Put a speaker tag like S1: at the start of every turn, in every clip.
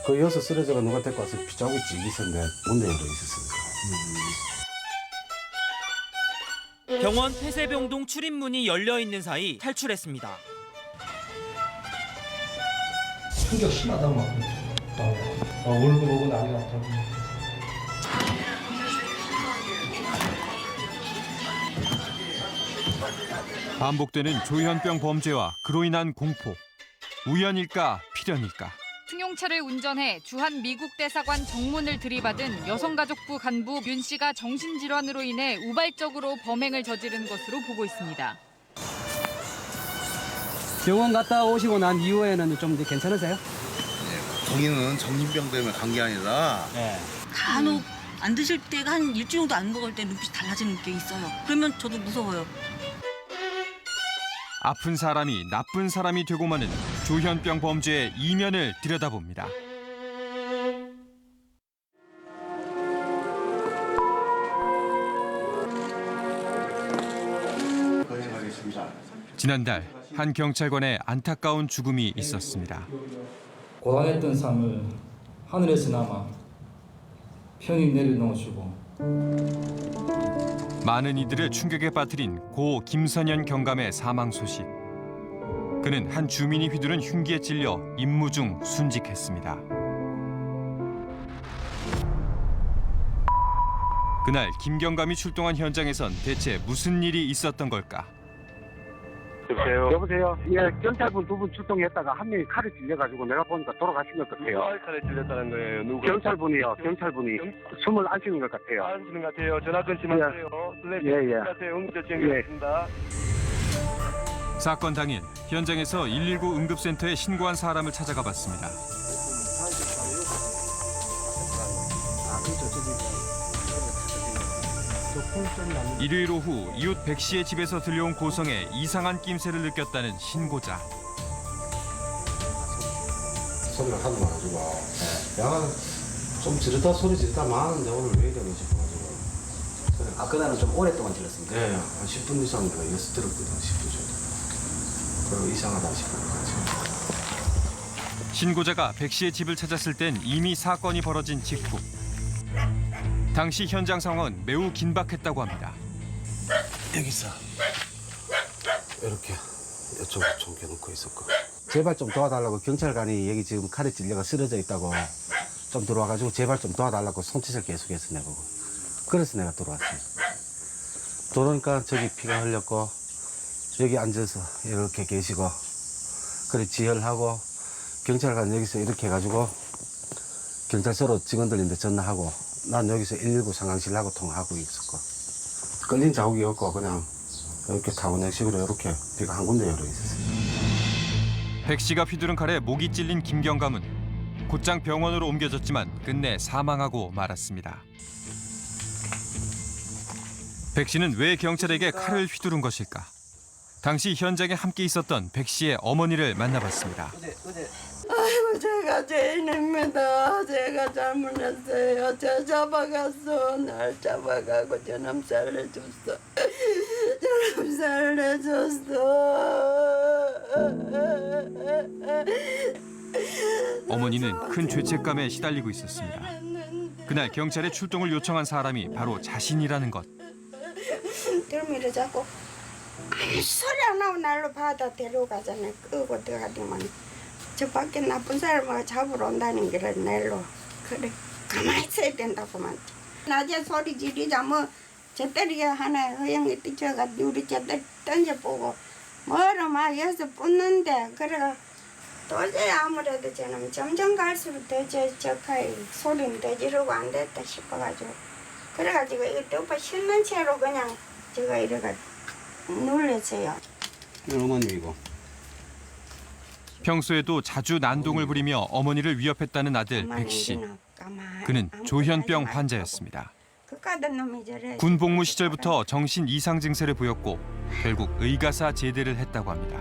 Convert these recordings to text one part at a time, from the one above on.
S1: 그 여기서 쓰러져가 누가 데리고 와서 피자국이 찌기 있었는데 문에 열어 있었어요.
S2: 병원 폐쇄병동 출입문이 열려 있는 사이 탈출했습니다.
S3: 충격 심하다고 막 울고 보고 난리 났다고.
S4: 반복되는 조현병 범죄와 그로 인한 공포. 우연일까 필연일까.
S5: 승용차를 운전해 주한 미국 대사관 정문을 들이받은 여성가족부 간부 윤 씨가 정신질환으로 인해 우발적으로 범행을 저지른 것으로 보고 있습니다.
S6: 병원 갔다 오시고 난 이후에는 좀 이제 괜찮으세요?
S7: 본인은 정신병 때문에 간 게 아니라
S8: 간혹 안 드실 때가 한 일주일 정도 안 먹을 때 눈빛이 달라지는 게 있어요. 그러면 저도 무서워요.
S4: 아픈 사람이 나쁜 사람이 되고 마는 조현병 범죄의 이면을 들여다봅니다. 지난달 한 경찰관의 안타까운 죽음이 있었습니다.
S3: 고단했던 삶을 하늘에서나마 편히 내려놓으시고
S4: 많은 이들을 충격에 빠뜨린 고 김선현 경감의 사망 소식. 그는 한 주민이 휘두른 흉기에 찔려 임무 중 순직했습니다. 그날 김 경감이 출동한 현장에선 대체 무슨 일이 있었던 걸까?
S1: 여보세요? 예, 경찰분 두 분 출동했다가 한 명이 칼에 찔려가지고 내가 보니까 돌아가신 것 같아요.
S9: 칼에 찔렸다는 거예요? 누구?
S1: 경찰분이요, 경찰분이. 숨을 안 쉬는 것 같아요.
S9: 안 쓰는 것 같아요. 전화 끊지 마세요.
S1: 예, 예.
S9: 응급처치하겠습니다.
S4: 사건 당일 현장에서 119 응급센터에 신고한 사람을 찾아가 봤습니다. 일요일 오후 이웃 백 씨의 집에서 들려온 고성에 이상한 낌새를 느꼈다는 신고자.
S1: 소리가 하도 나가지고 야가 좀 지르다 소리 지르다 많은데 오늘 왜 이러고 싶어가지고.
S6: 그날은 좀 오랫동안 질렀습니다.
S1: 네, 한 10분 이상 여기서 들었거든, 10분 정도. 그리고 이상하다 싶어가지고.
S4: 신고자가 백 씨의 집을 찾았을 땐 이미 사건이 벌어진 직후. 당시 현장 상황은 매우 긴박했다고 합니다.
S1: 여기서 이렇게 이쪽으로 chống겨놓고 있었고. 제발 좀 도와달라고 경찰관이 여기 지금 칼에 찔려가 쓰러져 있다고 좀 들어와가지고 제발 좀 도와달라고 손짓을 계속해서 내보고. 그래서 내가 들어왔어요. 들어오니까 저기 피가 흘렸고 여기 앉아서 이렇게 계시고 그래 지혈하고 경찰관 여기서 이렇게 해가지고 경찰서로 직원들인데 전화하고 난 여기서 119 상황실하고 통화하고 있었고 끌린 자국이 없고 그냥 이렇게 타고내식으로 이렇게 비가 한 군데 열어 있었어요.
S4: 백 씨가 휘두른 칼에 목이 찔린 김경감은 곧장 병원으로 옮겨졌지만 끝내 사망하고 말았습니다. 백 씨는 왜 경찰에게 칼을 휘두른 것일까? 당시 현장에 함께 있었던 백 씨의 어머니를 만나봤습니다.
S10: 아이고 제가 죄인입니다. 제가 잘못했어요. 저 잡아갔어. 날 잡아가고 저놈 살려줬어. 저놈 살려줬어.
S4: 어머니는 큰 죄책감에 시달리고 있었습니다. 그날 경찰에 출동을 요청한 사람이 바로 자신이라는 것.
S10: 들미를 잡고 아무 소리 안 나고 날로 바다 데려가잖아요. 끄고 들어가더만 저 밖에 나쁜 사람을 잡으러 온다는 게를 날로 그래 가만히 있어야 된다고만. 낮에 소리 지르자 저 때리게 하나 허영이 뛰쳐가지고 우리 저 던져보고 뭐로 막 여기서 붙는데 그래 도저히 아무래도 저는 점점 갈수록 더 저카이 소리는 더 지르고 안 됐다 싶어가지고 그래가지고 이거 오빠 신는 채로 그냥 제가 이래가 놀랐어요.
S1: 어머님이고.
S4: 평소에도 자주 난동을 부리며 어머니를 위협했다는 아들 백 씨. 그는 조현병 환자였습니다. 군 복무 시절부터 정신 이상 증세를 보였고 결국 의가사 제대를 했다고 합니다.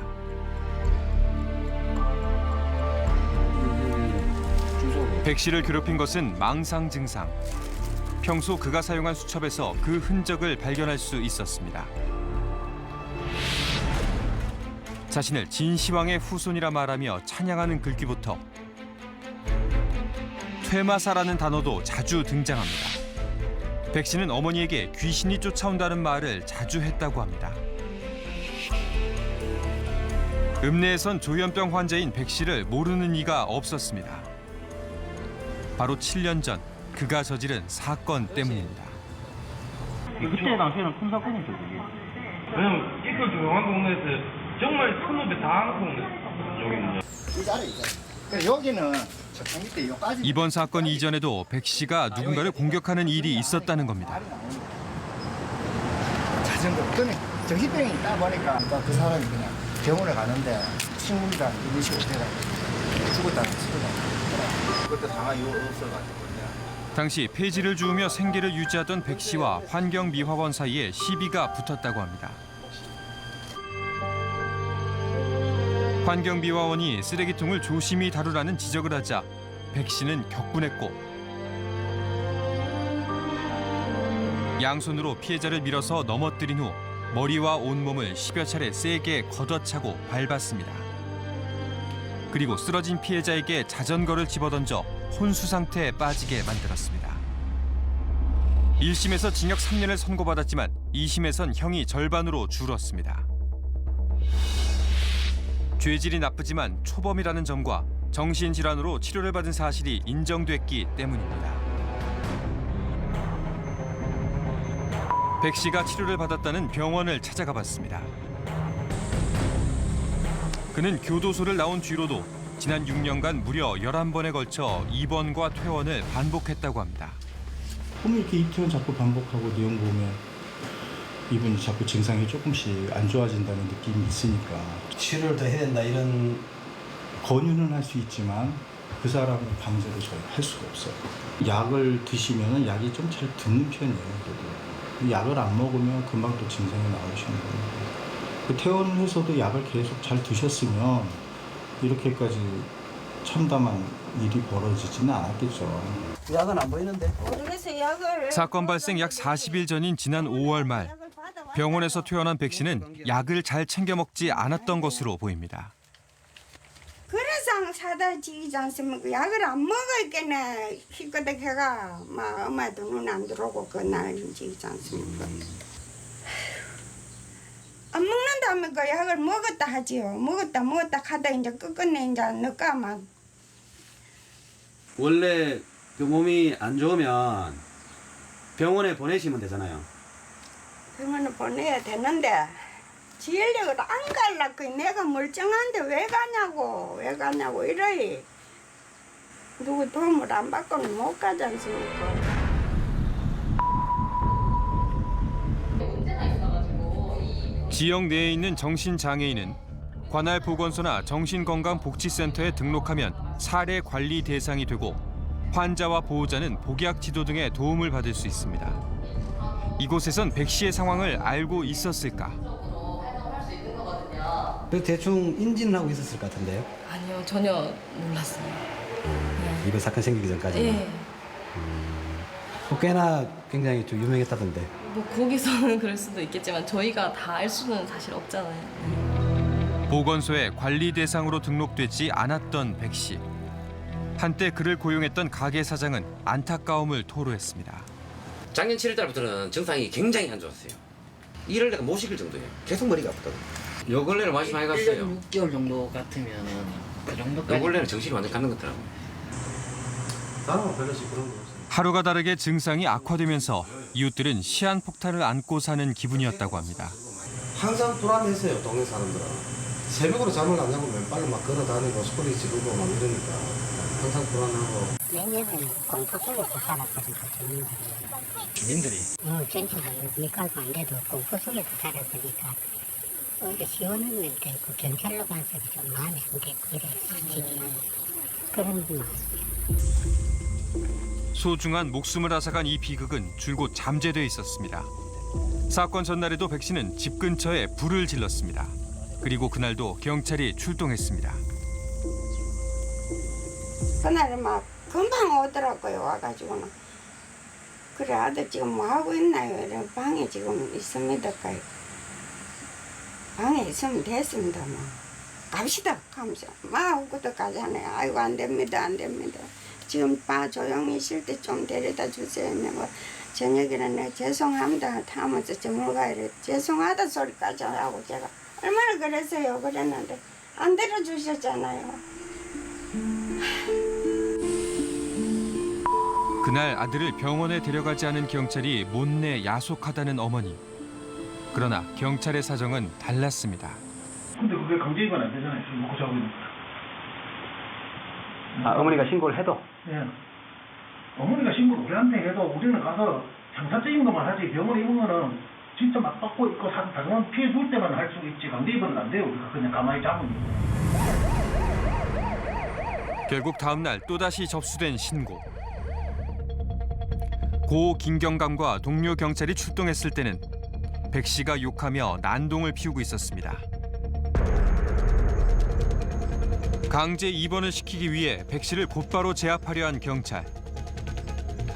S4: 백 씨를 괴롭힌 것은 망상 증상. 평소 그가 사용한 수첩에서 그 흔적을 발견할 수 있었습니다. 자신을 진시황의 후손이라 말하며 찬양하는 글귀부터 퇴마사라는 단어도 자주 등장합니다. 백 씨는 어머니에게 귀신이 쫓아온다는 말을 자주 했다고 합니다. 읍내에선 조현병 환자인 백 씨를 모르는 이가 없었습니다. 바로 7년 전 그가 저지른 사건 때문입니다.
S3: 그때 당시에는 큰 사건이죠, 그게. 왜냐면 이걸 조용한 동네에서 정말 큰업에 당한 동네 여기는요.
S7: 여기는 저쪽 밑에 여기까지.
S4: 이번 사건 이전에도 백 씨가 누군가를 공격하는 일이 있었다는 겁니다.
S7: 자전거 끄네. 정신병이 있다 보니까 그 사람이 그냥 병원에 가는데 친구랑 이런 식으로 돼가지고 죽었다는 치료가. 그때 상황이 없어가지고.
S4: 당시 폐지를 주우며 생계를 유지하던 백 씨와 환경미화원 사이에 시비가 붙었다고 합니다. 환경미화원이 쓰레기통을 조심히 다루라는 지적을 하자 백 씨는 격분했고 양손으로 피해자를 밀어서 넘어뜨린 후 머리와 온몸을 10여 차례 세게 걷어차고 밟았습니다. 그리고 쓰러진 피해자에게 자전거를 집어던져 혼수 상태에 빠지게 만들었습니다. 1심에서 징역 3년을 선고받았지만 2심에선 형이 절반으로 줄었습니다. 죄질이 나쁘지만 초범이라는 점과 정신질환으로 치료를 받은 사실이 인정됐기 때문입니다. 백 씨가 치료를 받았다는 병원을 찾아가 봤습니다. 그는 교도소를 나온 뒤로도 지난 6년간 무려 11번에 걸쳐 입원과 퇴원을 반복했다고 합니다.
S11: 그럼 이렇게 입퇴원 자꾸 반복하고 내용 보면 이분이 자꾸 증상이 조금씩 안 좋아진다는 느낌이 있으니까 치료를 더 해야 된다 이런 권유는 할 수 있지만 그 사람을 강제로 저희가 할 수가 없어요. 약을 드시면 약이 좀 잘 드는 편이에요. 그래도 약을 안 먹으면 금방 또 증상이 나오시는 거예요. 그 퇴원을 해서도 약을 계속 잘 드셨으면 이렇게까지 참담한 일이 벌어지지는 않았겠죠.
S6: 약은 안 보이는데.
S10: 모르겠어, 약을.
S4: 사건 발생 약 40일 전인 지난 5월 말 병원에서 퇴원한 백 씨는 약을 잘 챙겨 먹지 않았던 것으로 보입니다.
S10: 그래서 사다 지지 않습니까? 약을 안 먹었겠네. 희끄덕 해가 막 엄마도 눈 안 들어오고 그날 지지 않습니까? 안 먹는다니까 약을 먹었다 하지요. 먹었다 하다 이제 끝끝내 이제 넣을까 막.
S1: 원래 그 몸이 안 좋으면 병원에 보내시면 되잖아요.
S10: 병원에 보내야 되는데 지혈력을 안 갈라고 내가 멀쩡한데 왜 가냐고 이러이. 누구 도움을 안 받고는 못 가지 않습니까?
S4: 지역 내에 있는 정신장애인은 관할 보건소나 정신건강복지센터에 등록하면 사례 관리 대상이 되고 환자와 보호자는 복약 지도 등의 도움을 받을 수 있습니다. 이곳에선 백 씨의 상황을 알고 있었을까?
S6: 대충 인지는 하고 있었을 것 같은데요?
S12: 아니요, 전혀 몰랐어요.
S6: 이번 사건 생기기 전까지는?
S12: 예.
S6: 꽤나 굉장히 좀 유명했다던데.
S12: 뭐 거기서는 그럴 수도 있겠지만 저희가 다 알 수는 사실 없잖아요.
S4: 보건소에 관리 대상으로 등록되지 않았던 백 씨. 한때 그를 고용했던 가게 사장은 안타까움을 토로했습니다.
S13: 작년 7월 달부터는 증상이 굉장히 안 좋았어요. 일을 내가 못 시킬 정도예요. 계속 머리가 아프다고. 요 근래는 많이 갔어요.
S14: 1년 6개월 정도 같으면은 그 정도까지.
S13: 요 근래는 정신이 완전 갖는 것 같더라고요.
S1: 나는 별로씩 그런 거 없어요.
S4: 하루가 다르게 증상이 악화되면서 이웃들은 시한폭탄을 안고 사는 기분이었다고 합니다.
S1: 항상 불안했어요, 동네 사람들은. 새벽으로 잠을 안 자고 맨발로 막 걸어다니고 소리 지르고 막 이러니까 항상 불안하고.
S15: 내년에는 공포 속에서 살았거든요, 주민들이. 괜찮아요. 밑가도 안 돼도 공포 속에서 살았으니까 오히려 시원한 일도 있고 경찰로 가서 좀 마음이 안 됐고 이래서 그런 마음.
S4: 소중한 목숨을 앗아간 이 비극은 줄곧 잠재돼 있었습니다. 사건 전날에도 백 씨는 집 근처에 불을 질렀습니다. 그리고 그날도 경찰이 출동했습니다.
S10: 그날은 막 금방 오더라고요, 와가지고는. 그래, 아들 지금 뭐 하고 있나요? 이래 방에 지금 있습니다. 방에 있으면 됐습니다, 뭐. 갑시다 하면서 막 웃고도 가잖아요. 아이고 안 됩니다 안 됩니다. 지금 조용히 있을 때 좀 데려다 주세요. 뭐 저녁에는 내가 죄송합니다 하면서 저물가 이래 죄송하다 소리까지 하고 제가 얼마나 그랬어요. 그랬는데 안 데려주셨잖아요.
S4: 그날 아들을 병원에 데려가지 않은 경찰이 못내 야속하다는 어머니. 그러나 경찰의 사정은 달랐습니다.
S3: 근데 그게 강제 입원 안 되잖아요. 지금 먹고 자고 있는 거.
S6: 어머니가 신고를 해도?
S3: 예. 어머니가 신고를 우리한테 해도 우리는 가서 형사적인 것만 하지 병원에 입은 거는 진짜 막 받고 있고 다정한 피해 줄 때만 할 수 있지 강제 입원은 안 돼요. 우리가 그냥 가만히 잡으면.
S4: 결국 다음 날 또다시 접수된 신고. 고 김경감과 동료 경찰이 출동했을 때는 백 씨가 욕하며 난동을 피우고 있었습니다. 강제 입원을 시키기 위해 백 씨를 곧바로 제압하려 한 경찰.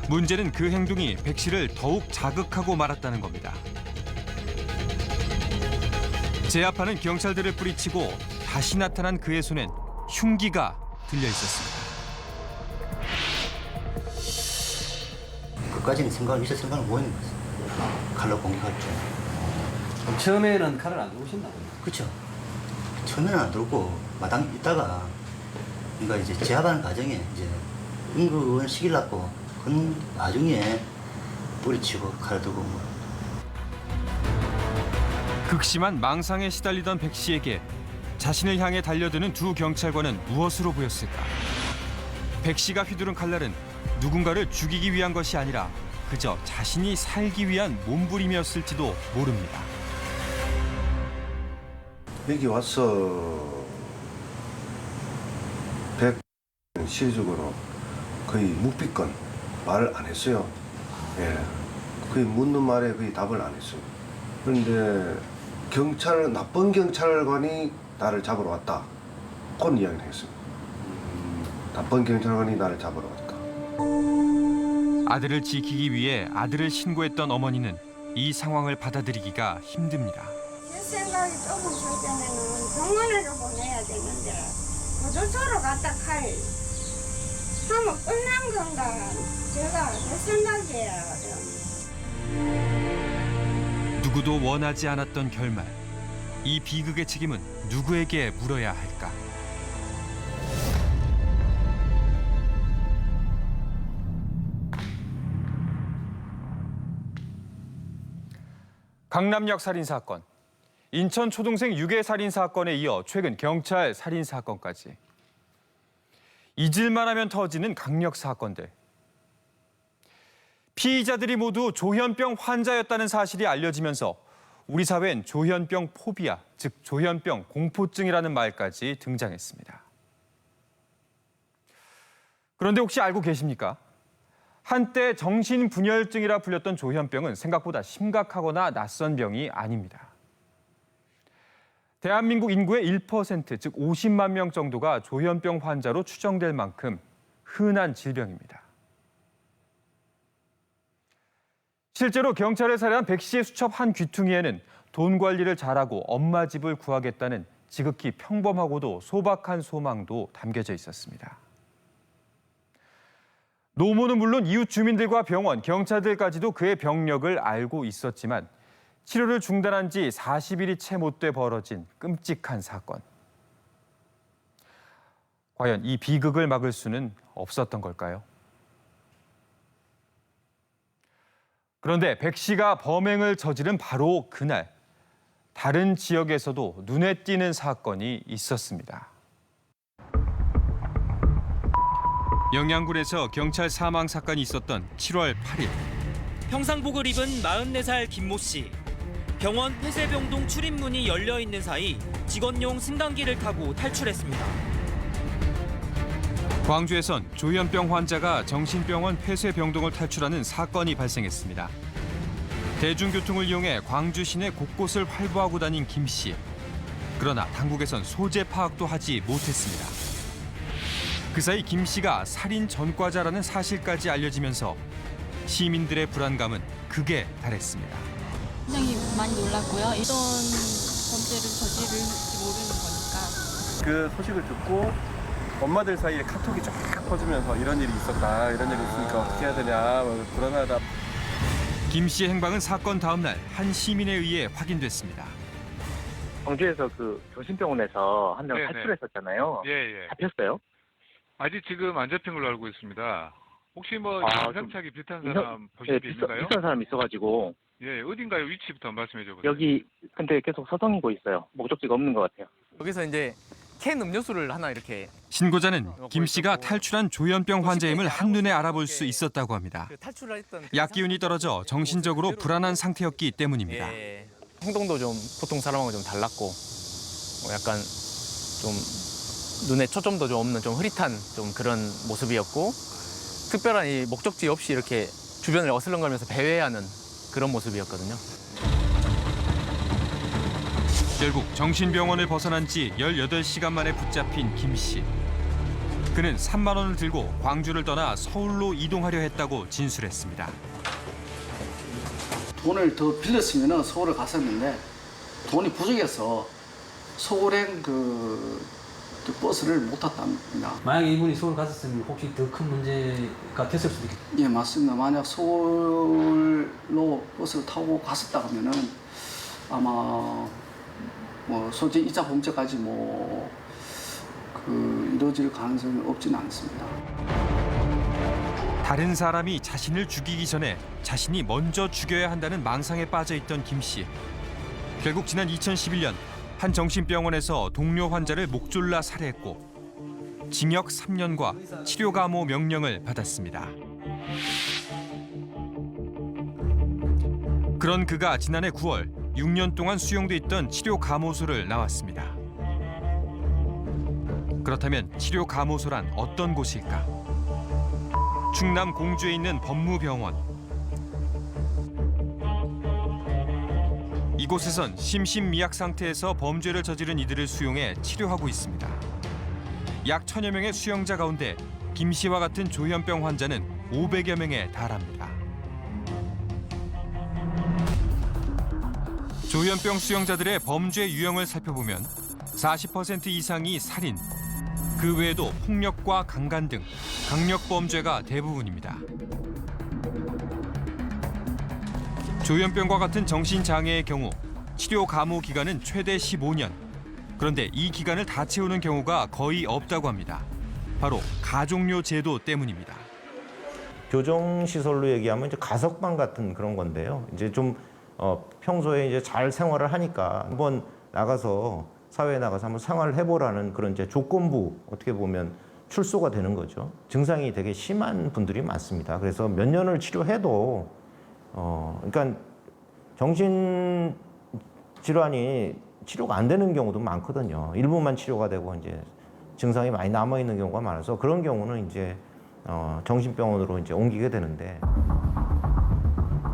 S4: 문제는 그 행동이 백 씨를 더욱 자극하고 말았다는 겁니다. 제압하는 경찰들을 뿌리치고 다시 나타난 그의 손엔 흉기가 들려 있었습니다.
S7: 그까지는 생각을 못 했는 거죠. 칼로 공격할 줄.
S6: 그럼 처음에는 칼을 안 들고 오셨나 보요.
S7: 그렇죠. 처음에는 안 들고 마당 있다가 그러니까 이제 제압하는 과정에 이제 응급을 시키려고 그 나중에 뿌리치고 칼 들고 뭐.
S4: 극심한 망상에 시달리던 백 씨에게 자신을 향해 달려드는 두 경찰관은 무엇으로 보였을까? 백 씨가 휘두른 칼날은 누군가를 죽이기 위한 것이 아니라 그저 자신이 살기 위한 몸부림이었을지도 모릅니다.
S16: 여기 와서 백 시적으로 거의 묵비권 말을 안 했어요. 예, 거의 묻는 말에 거의 답을 안 했어요. 그런데 나쁜 경찰관이 나를 잡으러 왔다. 그런 이야기를 했어요. 나쁜 경찰관이 나를 잡으러 왔다.
S4: 아들을 지키기 위해 아들을 신고했던 어머니는 이 상황을 받아들이기가 힘듭니다.
S10: 제 생각이 좁으실 때는 병원으로 보내야 되는데 보조소로 갔다 하면 끝난 건가. 제가 내 생각이에요.
S4: 누구도 원하지 않았던 결말. 이 비극의 책임은 누구에게 물어야 할까? 강남역 살인사건, 인천 초등생 유괴 살인사건에 이어 최근 경찰 살인사건까지. 잊을만 하면 터지는 강력 사건들. 피의자들이 모두 조현병 환자였다는 사실이 알려지면서 우리 사회엔 조현병 포비아, 즉 조현병 공포증이라는 말까지 등장했습니다. 그런데 혹시 알고 계십니까? 한때 정신분열증이라 불렸던 조현병은 생각보다 심각하거나 낯선 병이 아닙니다. 대한민국 인구의 1%, 즉 50만 명 정도가 조현병 환자로 추정될 만큼 흔한 질병입니다. 실제로 경찰에 살해한 백 씨의 수첩 한 귀퉁이에는 돈 관리를 잘하고 엄마 집을 구하겠다는 지극히 평범하고도 소박한 소망도 담겨져 있었습니다. 노모는 물론 이웃 주민들과 병원, 경찰들까지도 그의 병력을 알고 있었지만 치료를 중단한 지 40일이 채 못 돼 벌어진 끔찍한 사건. 과연 이 비극을 막을 수는 없었던 걸까요? 그런데 백 씨가 범행을 저지른 바로 그날, 다른 지역에서도 눈에 띄는 사건이 있었습니다. 영양군에서 경찰 사망 사건이 있었던 7월 8일.
S2: 형상복을 입은 44살 김모 씨. 병원 폐쇄병동 출입문이 열려 있는 사이 직원용 승강기를 타고 탈출했습니다.
S4: 광주에선 조현병 환자가 정신병원 폐쇄병동을 탈출하는 사건이 발생했습니다. 대중교통을 이용해 광주 시내 곳곳을 활보하고 다닌 김 씨. 그러나 당국에선 소재 파악도 하지 못했습니다. 그 사이 김 씨가 살인 전과자라는 사실까지 알려지면서 시민들의 불안감은 극에 달했습니다.
S12: 굉장히 많이 놀랐고요. 이런 범죄를 저지를지 모르는 거니까
S17: 그 소식을 듣고 엄마들 사이에 카톡이 쫙 퍼지면서 이런 일이 있었다, 이런 일이 있으니까 어떻게 해야 되냐, 불안하다.
S4: 김 씨의 행방은 사건 다음 날 한 시민에 의해 확인됐습니다.
S18: 광주에서 그 정신병원에서 한 명
S19: 네네.
S18: 탈출했었잖아요.
S19: 예.
S18: 잡혔어요?
S19: 아직 지금 안 잡힌 걸로 알고 있습니다. 혹시 뭐 인상착이 비슷한 사람 보신 게 있는가요?
S18: 비슷한 사람 있어가지고.
S19: 예, 어딘가요? 위치부터 말씀해 줘보세요.
S18: 여기 근데 계속 서성이고 있어요. 목적지가 없는 것 같아요.
S20: 여기서 이제 캔 음료수를 하나 이렇게.
S4: 신고자는 김 씨가 탈출한 조현병 환자임을 한눈에 알아볼 수 있었다고 합니다.
S20: 탈출을 했던
S4: 약 기운이 떨어져 정신적으로 불안한 상태였기 때문입니다.
S20: 행동도 좀 보통 사람하고 좀 달랐고 약간 좀 눈에 초점도 좀 없는 좀 흐릿한 좀 그런 모습이었고 특별한 이 목적지 없이 이렇게 주변을 어슬렁거리면서 배회하는 그런 모습이었거든요.
S4: 결국 정신병원을 벗어난 지 18시간 만에 붙잡힌 김 씨. 그는 3만 원을 들고 광주를 떠나 서울로 이동하려 했다고 진술했습니다.
S21: 돈을 더 빌렸으면 서울에 갔었는데 돈이 부족해서 서울행 그 버스를 못 탔답니다.
S6: 만약에 이분이 서울 갔었으면 혹시 더 큰 문제가 됐을 수도 있겠죠?
S21: 예, 맞습니다. 만약 서울로 버스를 타고 갔었다 하면은 아마 뭐 솔직히 이자 범죄까지 이루어질 가능성이 없지는 않습니다.
S4: 다른 사람이 자신을 죽이기 전에 자신이 먼저 죽여야 한다는 망상에 빠져있던 김 씨. 결국 지난 2011년 한 정신병원에서 동료 환자를 목졸라 살해했고 징역 3년과 치료 감호 명령을 받았습니다. 그런 그가 지난해 9월 6년 동안 수용돼 있던 치료 감호소를 나왔습니다. 그렇다면 치료 감호소란 어떤 곳일까? 충남 공주에 있는 법무병원. 이곳에선 심신미약 상태에서 범죄를 저지른 이들을 수용해 치료하고 있습니다. 약 1000여 명의 수용자 가운데 김 씨와 같은 조현병 환자는 500여 명에 달합니다. 조현병 수용자들의 범죄 유형을 살펴보면 40% 이상이 살인, 그 외에도 폭력과 강간 등 강력범죄가 대부분입니다. 조현병과 같은 정신장애의 경우 치료 감호 기간은 최대 15년. 그런데 이 기간을 다 채우는 경우가 거의 없다고 합니다. 바로 가족료 제도 때문입니다.
S22: 교정시설로 얘기하면 이제 가석방 같은 그런 건데요. 이제 좀 평소에 이제 잘 생활을 하니까 한번 나가서 사회에 나가서 한번 생활을 해보라는 그런 이제 조건부 어떻게 보면 출소가 되는 거죠. 증상이 되게 심한 분들이 많습니다. 그래서 몇 년을 치료해도 그러니까 정신 질환이 치료가 안 되는 경우도 많거든요. 일부만 치료가 되고 이제 증상이 많이 남아 있는 경우가 많아서 그런 경우는 이제 정신병원으로 이제 옮기게 되는데.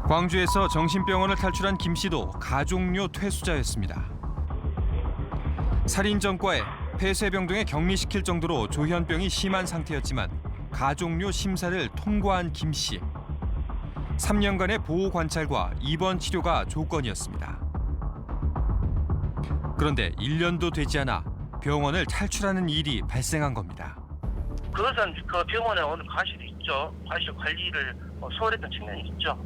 S4: 광주에서 정신병원을 탈출한 김 씨도 가족료 퇴수자였습니다. 살인 전과에 폐쇄병 등에 격리시킬 정도로 조현병이 심한 상태였지만 가족료 심사를 통과한 김 씨. 3년간의 보호 관찰과 입원 치료가 조건이었습니다. 그런데 1년도 되지 않아 병원을 탈출하는 일이 발생한 겁니다.
S3: 그것은 그 병원에 오늘 과실이 있죠. 과실 관리를 소홀했던 측면이 있죠.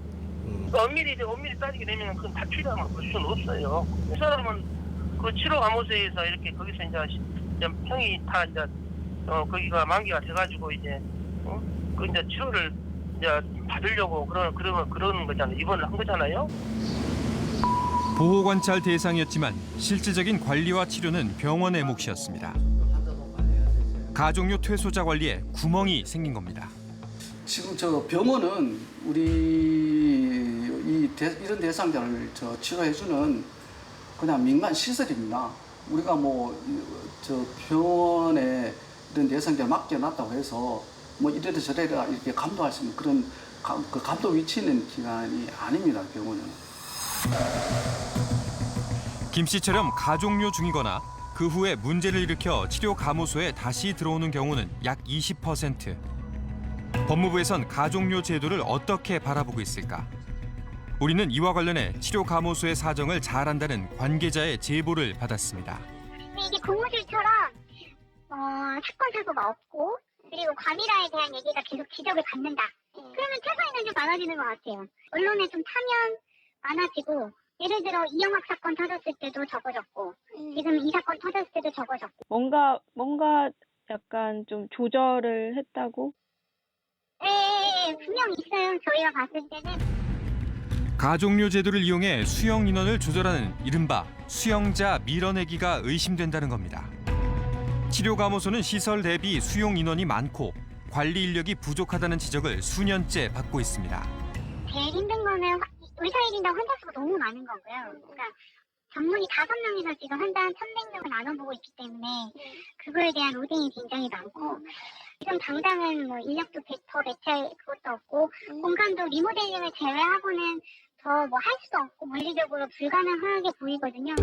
S3: 엄밀히 따지게 되면 그건 탈출이라고 볼 수는 없어요. 이 사람은 그 치료 감호소에서 이렇게 거기서 이제 형이 다 이제 거기가 만기가 돼가지고 이제 그 이제 치료를 이제 받으려고 그러는 거잖아요. 입원을 한 거잖아요.
S4: 보호 관찰 대상이었지만 실질적인 관리와 치료는 병원의 몫이었습니다. 가족료 퇴소자 관리에 구멍이 생긴 겁니다.
S21: 지금 저 병원은 우리 이런 대상자를 치료해주는 그냥 민간 시설입니다. 우리가 저 병원에 이런 대상자를 맡겨놨다고 해서 이래라 저래라 이렇게 감독할 수 있는 그런 그 감독 위치 있는 기관이 아닙니다. 병원은.
S4: 김 씨처럼 가족료 중이거나 그 후에 문제를 일으켜 치료 감호소에 다시 들어오는 경우는 약 20%. 법무부에선 가족료 제도를 어떻게 바라보고 있을까? 우리는 이와 관련해 치료 감호소의 사정을 잘 안다는 관계자의 제보를 받았습니다.
S23: 이게 고무줄처럼
S15: 사건 사고가 없고 그리고 과밀화에 대한 얘기가 계속 지적을 받는다. 그러면 퇴사에는 좀 많아지는 것 같아요. 언론에 좀 타면 많아지고 예를 들어 이영학 사건 터졌을 때도 적어졌고 지금 이 사건 터졌을 때도 적어졌고
S5: 뭔가 약간 좀 조절을 했다고?
S15: 네, 분명 있어요. 저희가 봤을 때는.
S4: 가족료 제도를 이용해 수용 인원을 조절하는 이른바 수용자 밀어내기가 의심된다는 겁니다. 치료감호소는 시설 대비 수용 인원이 많고 관리 인력이 부족하다는 지적을 수년째 받고 있습니다.
S15: 제일 힘든 거는 의사 1인당 환자 수가 너무 많은 거고요. 그러니까 전문의 5명이서 지금 한 달 300명을 나눠보고 있기 때문에 그거에 대한 로딩이 굉장히 많고 지금 당장은 뭐 인력도 더 배치할 그것도 없고 공간도 리모델링을 제외하고는 더 뭐 할 수도 없고 물리적으로 불가능하게 보이거든요.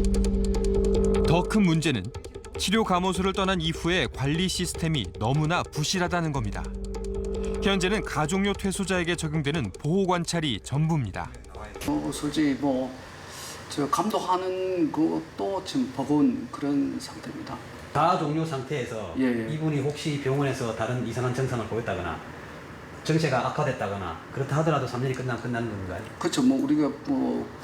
S4: 더 큰 문제는 치료 감호소를 떠난 이후의 관리 시스템이 너무나 부실하다는 겁니다. 현재는 가족료 퇴소자에게 적용되는 보호 관찰이 전부입니다.
S21: 솔직히 저 감독하는 것도 지금 법원 그런 상태입니다.
S6: 다 종료 상태에서 이분이 혹시 병원에서 다른 이상한 증상을 보였다거나 정체가 악화됐다거나 그렇다 하더라도 3년이 끝나는 건가요?
S21: 그렇죠. 우리가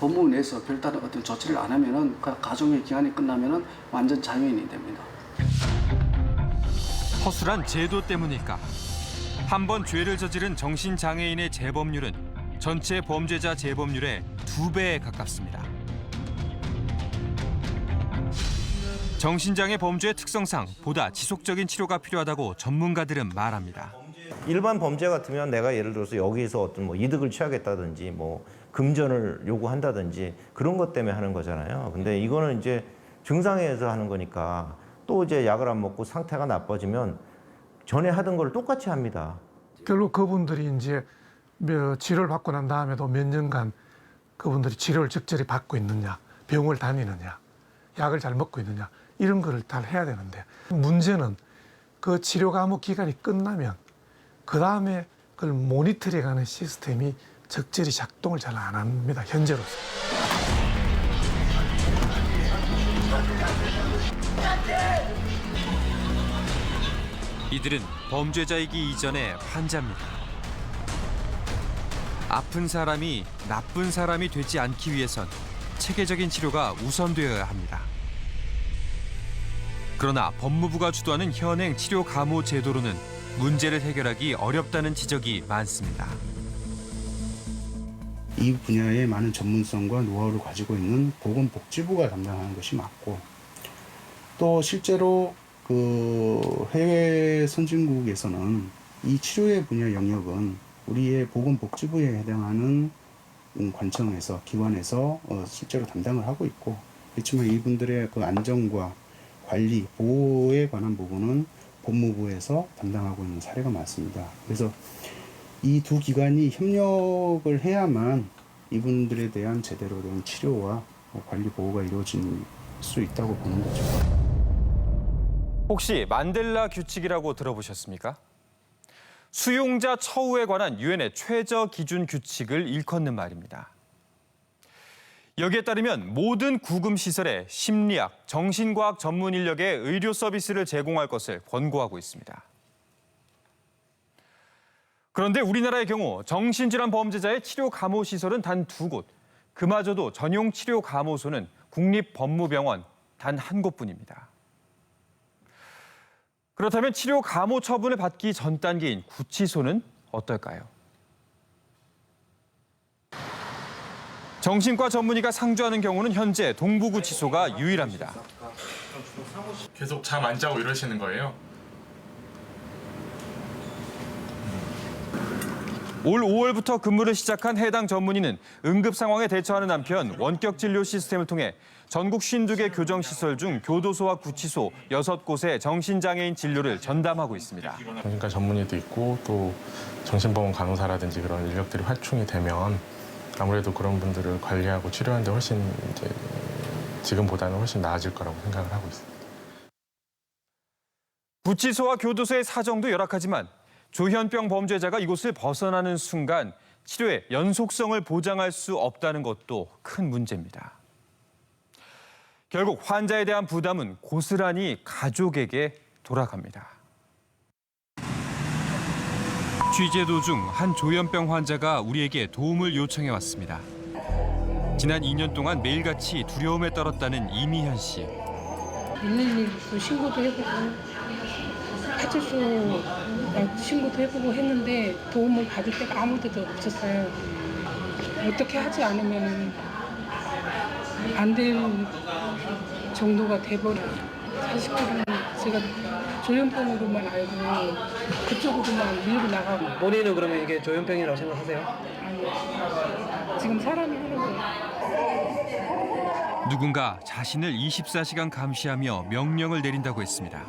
S21: 법무부에서 별다른 어떤 조치를 안 하면은 가정의 기한이 끝나면은 완전 자유인이 됩니다.
S4: 허술한 제도 때문일까? 한 번 죄를 저지른 정신장애인의 재범률은 전체 범죄자 재범률의 2배에 가깝습니다. 정신장애 범죄의 특성상 보다 지속적인 치료가 필요하다고 전문가들은 말합니다.
S22: 일반 범죄 같으면 내가 예를 들어서 여기서 어떤 이득을 취하겠다든지 금전을 요구한다든지 그런 것 때문에 하는 거잖아요. 근데 이거는 이제 증상에서 하는 거니까 또 이제 약을 안 먹고 상태가 나빠지면 전에 하던 걸 똑같이 합니다.
S8: 결국 그분들이 이제 치료를 받고 난 다음에도 몇 년간 그분들이 치료를 적절히 받고 있느냐, 병원을 다니느냐, 약을 잘 먹고 있느냐 이런 거를 다 해야 되는데 문제는 그 치료 감호 기간이 끝나면 그 다음에 그걸 모니터링하는 시스템이 적절히 작동을 잘 안 합니다. 현재로서.
S4: 이들은 범죄자이기 이전의 환자입니다. 아픈 사람이 나쁜 사람이 되지 않기 위해선 체계적인 치료가 우선되어야 합니다. 그러나 법무부가 주도하는 현행 치료 감호 제도로는 문제를 해결하기 어렵다는 지적이 많습니다.
S23: 이 분야에 많은 전문성과 노하우를 가지고 있는 보건복지부가 담당하는 것이 맞고 또 실제로 그 해외 선진국에서는 이 치료의 분야 영역은 우리의 보건복지부에 해당하는 관청에서 기관에서 실제로 담당을 하고 있고 그렇지만 이분들의 그 안전과 관리, 보호에 관한 부분은 법무부에서 담당하고 있는 사례가 많습니다. 그래서 이 두 기관이 협력을 해야만 이분들에 대한 제대로 된 치료와 관리 보호가 이루어질 수 있다고 보는 거죠.
S4: 혹시 만델라 규칙이라고 들어보셨습니까? 수용자 처우에 관한 유엔의 최저 기준 규칙을 일컫는 말입니다. 여기에 따르면 모든 구금시설에 심리학, 정신과학 전문 인력의 의료 서비스를 제공할 것을 권고하고 있습니다. 그런데 우리나라의 경우 정신질환 범죄자의 치료 감호 시설은 단 2곳, 그마저도 전용 치료 감호소는 국립법무병원 단 1곳뿐입니다. 그렇다면 치료 감호 처분을 받기 전 단계인 구치소는 어떨까요? 정신과 전문의가 상주하는 경우는 현재 동부구치소가 유일합니다.
S24: 계속 잠 안 자고 이러시는 거예요?
S4: 올 5월부터 근무를 시작한 해당 전문의는 응급 상황에 대처하는 한편 원격 진료 시스템을 통해 전국 52개 교정시설 중 교도소와 구치소 6곳의 정신장애인 진료를 전담하고 있습니다.
S24: 정신과 전문의도 있고 또 정신병원 간호사라든지 그런 인력들이 활충이 되면 아무래도 그런 분들을 관리하고 치료하는데 훨씬 이제 지금보다는 훨씬 나아질 거라고 생각을 하고 있습니다.
S4: 구치소와 교도소의 사정도 열악하지만 조현병 범죄자가 이곳을 벗어나는 순간 치료의 연속성을 보장할 수 없다는 것도 큰 문제입니다. 결국 환자에 대한 부담은 고스란히 가족에게 돌아갑니다. 취재 도중 한 조현병 환자가 우리에게 도움을 요청해 왔습니다. 지난 2년 동안 매일같이 두려움에 떨었다는 이미현 씨.
S9: 112도 신고도 해보고 파출소 신고도 해보고 했는데 도움을 받을 데가 아무 데도 없었어요. 어떻게 하지 않으면 안 될 정도가 돼버려요. 사실은 제가 조현병으로만 알고 그쪽으로만 밀고 나가고.
S6: 본인은 그러면 이게 조현병이라고 생각하세요?
S9: 아니요. 지금 사람이 하는 거예요.
S4: 누군가 자신을 24시간 감시하며 명령을 내린다고 했습니다.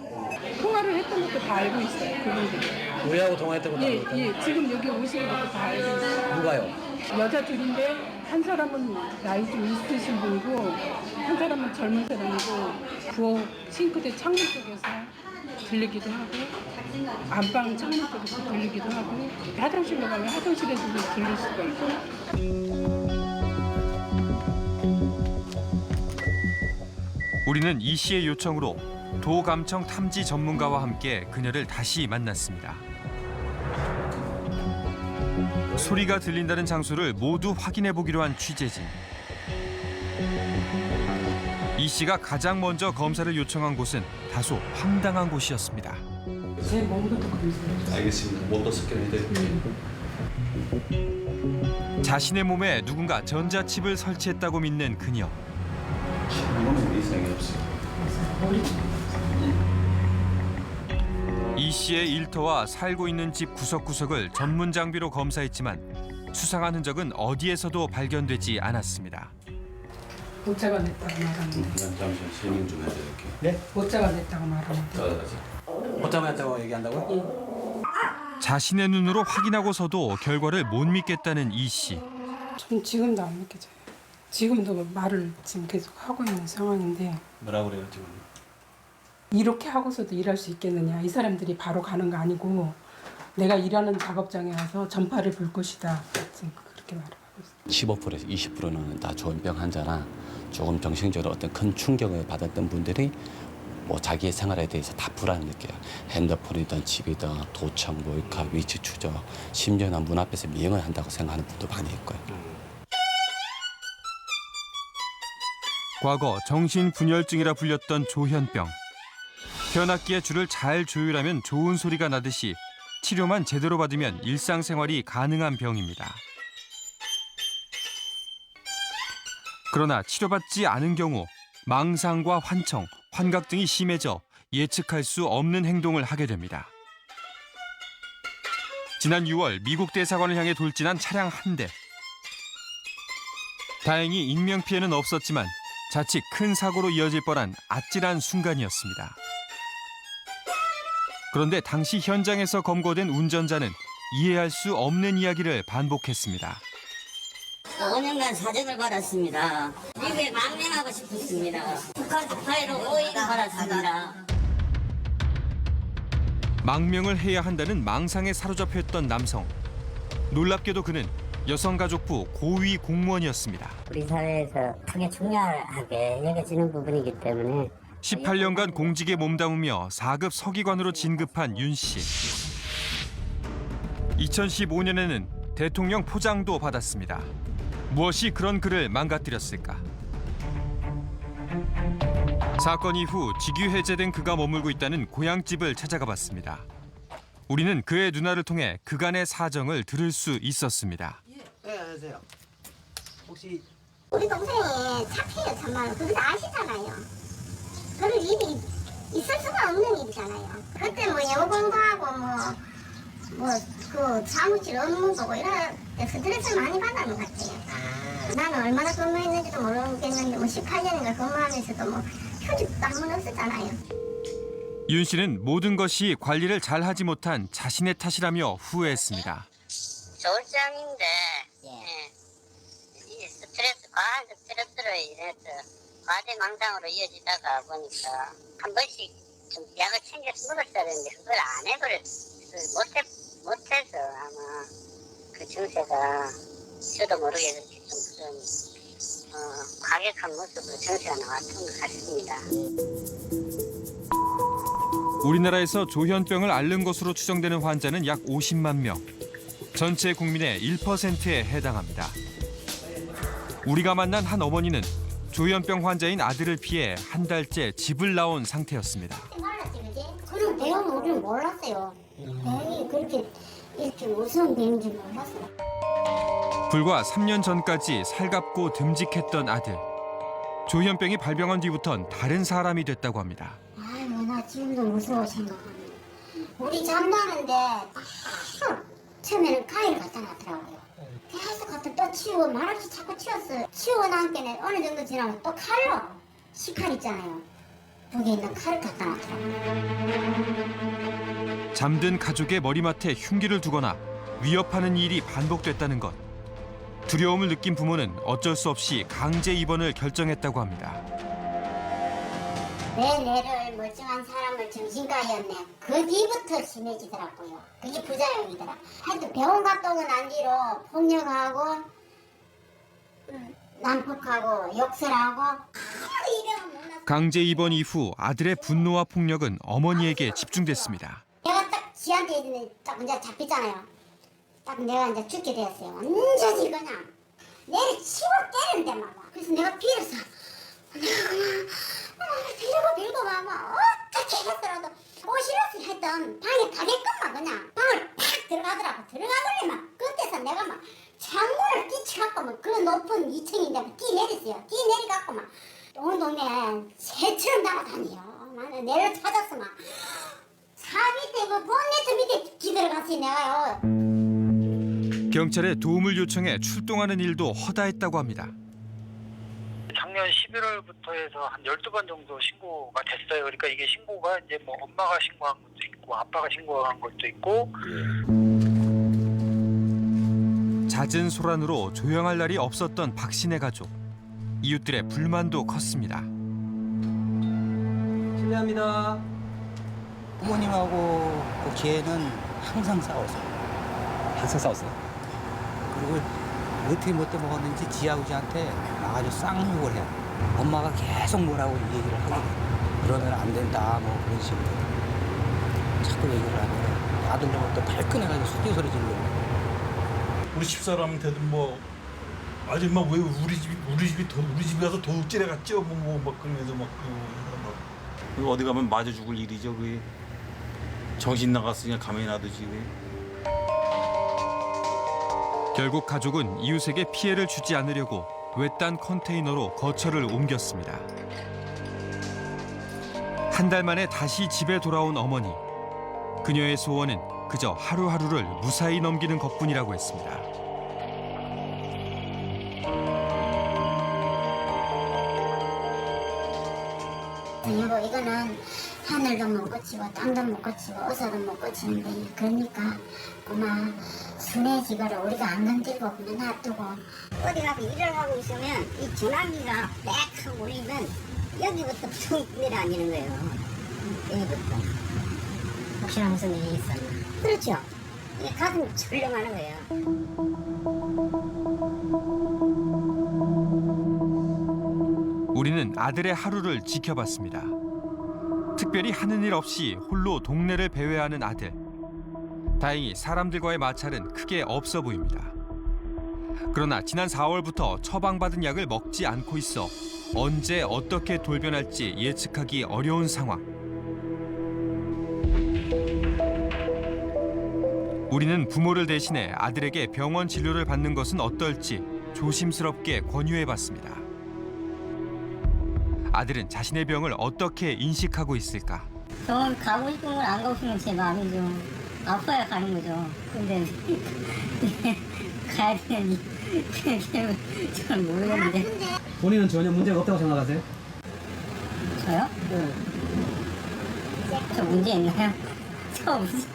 S9: 통화를 했던 것도 다 알고 있어요. 그분들이.
S6: 우리하고 통화했던 것도 알고 있어요?
S9: 예, 지금 여기 오시는 것도 다 알고 있어요.
S6: 누가요?
S9: 여자 둘인데 한 사람은 나이 좀 있으신 분이고 한 사람은 젊은 사람이고 부엌 싱크대 창문 쪽에서 들리기도 하고 안방 창문 쪽에서 들리기도 하고 화장실로 가면 화장실에서도 들릴 수가 있고.
S4: 우리는 이 씨의 요청으로 도감청 탐지 전문가와 함께 그녀를 다시 만났습니다. 소리가 들린다는 장소를 모두 확인해 보기로 한 취재진. 이 씨가 가장 먼저 검사를 요청한 곳은 다소 황당한 곳이었습니다.
S9: 제 몸부터 검사해주세요.
S6: 알겠습니다. 몸도 스캔해드릴게요.
S4: 자신의 몸에 누군가 전자칩을 설치했다고 믿는 그녀.
S6: 몸에 이상이 없어요.
S4: 이 씨의 일터와 살고 있는 집 구석구석을 전문 장비로 검사했지만 수상한 흔적은 어디에서도 발견되지 않았습니다.
S9: 못 잡아냈다고 말하는데.
S6: 잠시만 설명 좀 해드릴게요.
S9: 네? 못 잡아냈다고 말하는데.
S6: 못 잡아냈다고 얘기한다고요?
S4: 자신의 눈으로 확인하고서도 결과를 못 믿겠다는 이 씨.
S9: 전 지금도 안 믿겨져요. 지금도 말을 지금 계속 하고 있는 상황인데.
S6: 뭐라고 그래요 지금?
S9: 이렇게 하고서도 일할 수 있겠느냐. 이 사람들이 바로 가는 거 아니고 내가 일하는 작업장에 와서 전파를 불 것이다. 지금 그렇게 말하고 있어요.
S11: 15%에서 20%는 다 조현병 환자나 조금 정신적으로 어떤 큰 충격을 받았던 분들이 뭐 자기의 생활에 대해서 다 불안을 느껴요. 핸드폰이든 집이든 도청, 몰카, 위치 추적, 심지어는 문 앞에서 미행을 한다고 생각하는 분도 많이 있고요.
S4: 과거 정신분열증이라 불렸던 조현병. 현악기의 줄을 잘 조율하면 좋은 소리가 나듯이 치료만 제대로 받으면 일상생활이 가능한 병입니다. 그러나 치료받지 않은 경우 망상과 환청, 환각 등이 심해져 예측할 수 없는 행동을 하게 됩니다. 지난 6월 미국 대사관을 향해 돌진한 차량 한 대. 다행히 인명피해는 없었지만 자칫 큰 사고로 이어질 뻔한 아찔한 순간이었습니다. 그런데 당시 현장에서 검거된 운전자는 이해할 수 없는 이야기를 반복했습니다.
S15: 5년간 사정을 받았습니다. 미국에 망명하고 싶었습니다. 북한 스파이로 오인을 받았습니다.
S4: 망명을 해야 한다는 망상에 사로잡혔던 남성. 놀랍게도 그는 여성가족부 고위 공무원이었습니다.
S15: 우리 사회에서 크게 중요하게 여겨지는 부분이기 때문에
S4: 18년간 공직에 몸담으며 4급 서기관으로 진급한 윤 씨. 2015년에는 대통령 포장도 받았습니다. 무엇이 그런 그를 망가뜨렸을까? 사건 이후 직위 해제된 그가 머물고 있다는 고향집을 찾아가 봤습니다. 우리는 그의 누나를 통해 그간의 사정을 들을 수 있었습니다.
S1: 네, 안녕하세요. 혹시
S13: 우리 동생이 착해요, 정말. 그거 다 아시잖아요. 그럴 일이 있을 수가 없는 일이잖아요. 그때 뭐 영어 공부하고 그 사무실 업무 보고 이런 스트레스를 많이 받는 것 같아요. 나는 얼마나 근무했는지도 모르겠는데 18년인가 근무하면서도 휴직도 한 번 없었잖아요.
S4: 윤 씨는 모든 것이 관리를 잘하지 못한 자신의 탓이라며 후회했습니다.
S15: 졸장인데 이 스트레스, 과한 스트레스로 인해서 과대망상으로 이어지다가 보니까 한 번씩 좀 약을 챙겨서 먹었어야 되는데 그걸 안 못해서 아마 그 증세가 저도 모르게 좀 과격한 모습으로 증세가 나왔던 것 같습니다.
S4: 우리나라에서 조현병을 앓는 것으로 추정되는 환자는 약 50만 명. 전체 국민의 1%에 해당합니다. 우리가 만난 한 어머니는 조현병 환자인 아들을 피해 한 달째 집을 나온 상태였습니다.
S13: 저는 병 오를 몰랐어요. 병이 그렇게 이렇게 무서운 병인 줄 몰랐어요.
S4: 불과 3년 전까지 살갑고 듬직했던 아들. 조현병이 발병한 뒤부턴 다른 사람이 됐다고 합니다.
S13: 아이고 나 지금도 무서워 생각하면. 우리 잠자는데 처음에는 가위를 갖다 놨더라고요. 계속 갖다 또 치우고 말없이 자꾸 치웠어요. 치우고 난 게는 어느 정도 지나면 또 칼로 식칼 있잖아요. 거기에 있는 칼을 갖다 놨더라고요.
S4: 잠든 가족의 머리맡에 흉기를 두거나 위협하는 일이 반복됐다는 것. 두려움을 느낀 부모는 어쩔 수 없이 강제 입원을 결정했다고 합니다.
S13: 내 뇌를 멀쩡한 사람을 정신과였네. 그 뒤부터 심해지더라고요. 그게 부작용이더라. 하여튼 병원 갔다 오고 난 뒤로 폭력하고 난폭하고 욕설하고
S4: 강제 입원 이후 아들의 분노와 폭력은 어머니에게 집중됐습니다.
S13: 내가 딱 지한테 딱 이제 잡혔잖아요. 딱 내가 이제 죽게 되었어요. 완전히 그냥 내를 치고 때리는데 막. 그래서 내가 빌어서 내가 그냥 빌고 막 어떻게 했더라도 오시러스 했던 방에 가게끔만 그냥 방을 팍 들어가더라고. 들어가길래 막 그때서 내가 막 창문을 끼쳐갖고 막 그 높은 2층인데 막 뛰내렸어요. 뛰내려갖고 막 온 동네에 새처럼 날아다녀요. 막 내를 찾았어 막. 차 밑에 뭐 본네트 밑에 기들어갔어요 내가요.
S4: 경찰에 도움을 요청해 출동하는 일도 허다했다고 합니다.
S3: 작년 11월부터 해서 한 12번 정도 신고가 됐어요. 그러니까 이게 신고가 이제 뭐 엄마가 신고한 것도 있고 아빠가 신고한 것도 있고.
S4: 잦은 소란으로 조용할 날이 없었던 박씨네 가족. 이웃들의 불만도 컸습니다.
S6: 실례합니다.
S7: 부모님하고 그 걔는 항상 싸웠어요.
S6: 항상 싸웠어요?
S7: 그리고 어떻게 못돼 먹었는지 지 아버지한테 나가지고 쌍욕을 해. 엄마가 계속 뭐라고 얘기를 하거든. 그러면 안 된다 뭐 그런 식으로 자꾸 얘기를 하는데 아들도 또 발끈해가지고 수디 소리 지르고.
S10: 우리 집사람한테도 뭐 아줌마 왜 우리 집이 우리 집에 가서 도둑질해 갔죠 막 그러면서 막 어디 가면 맞아 죽을 일이죠. 그게 정신 나갔으니까 가만히 놔두지.
S4: 결국 가족은 이웃에게 피해를 주지 않으려고 외딴 컨테이너로 거처를 옮겼습니다. 한 달 만에 다시 집에 돌아온 어머니. 그녀의 소원은 그저 하루하루를 무사히 넘기는 것뿐이라고 했습니다.
S13: 여보 이거는 하늘도 못 거치고 땅도 못 거치고 어사도 못 거치는데 그러니까 그만 순해지거라 우리가 안 건들고 그냥 놔두고 어디 가서 일을 하고 있으면 이 전화기가 빽 하고 울리면 여기부터 툭 내려앉는 거예요. 여기부터 혹시나 무슨 일이 있었나. 그렇죠. 이게 가슴이 철렁하는 거예요.
S4: 우리는 아들의 하루를 지켜봤습니다. 특별히 하는 일 없이 홀로 동네를 배회하는 아들. 다행히 사람들과의 마찰은 크게 없어 보입니다. 그러나 지난 4월부터 처방받은 약을 먹지 않고 있어 언제 어떻게 돌변할지 예측하기 어려운 상황. 우리는 부모를 대신해 아들에게 병원 진료를 받는 것은 어떨지 조심스럽게 권유해봤습니다. 아들은 자신의 병을 어떻게 인식하고 있을까?
S13: 병원 가고 싶은 건 안 가고 싶으면 제 마음이죠. 아파야 가는 거죠. 근데 가야 되니 잘 모르겠는데.
S6: 본인은 전혀 문제가 없다고 생각하세요?
S13: 저요?
S6: 네.
S13: 저 문제 있나요? 저 문제.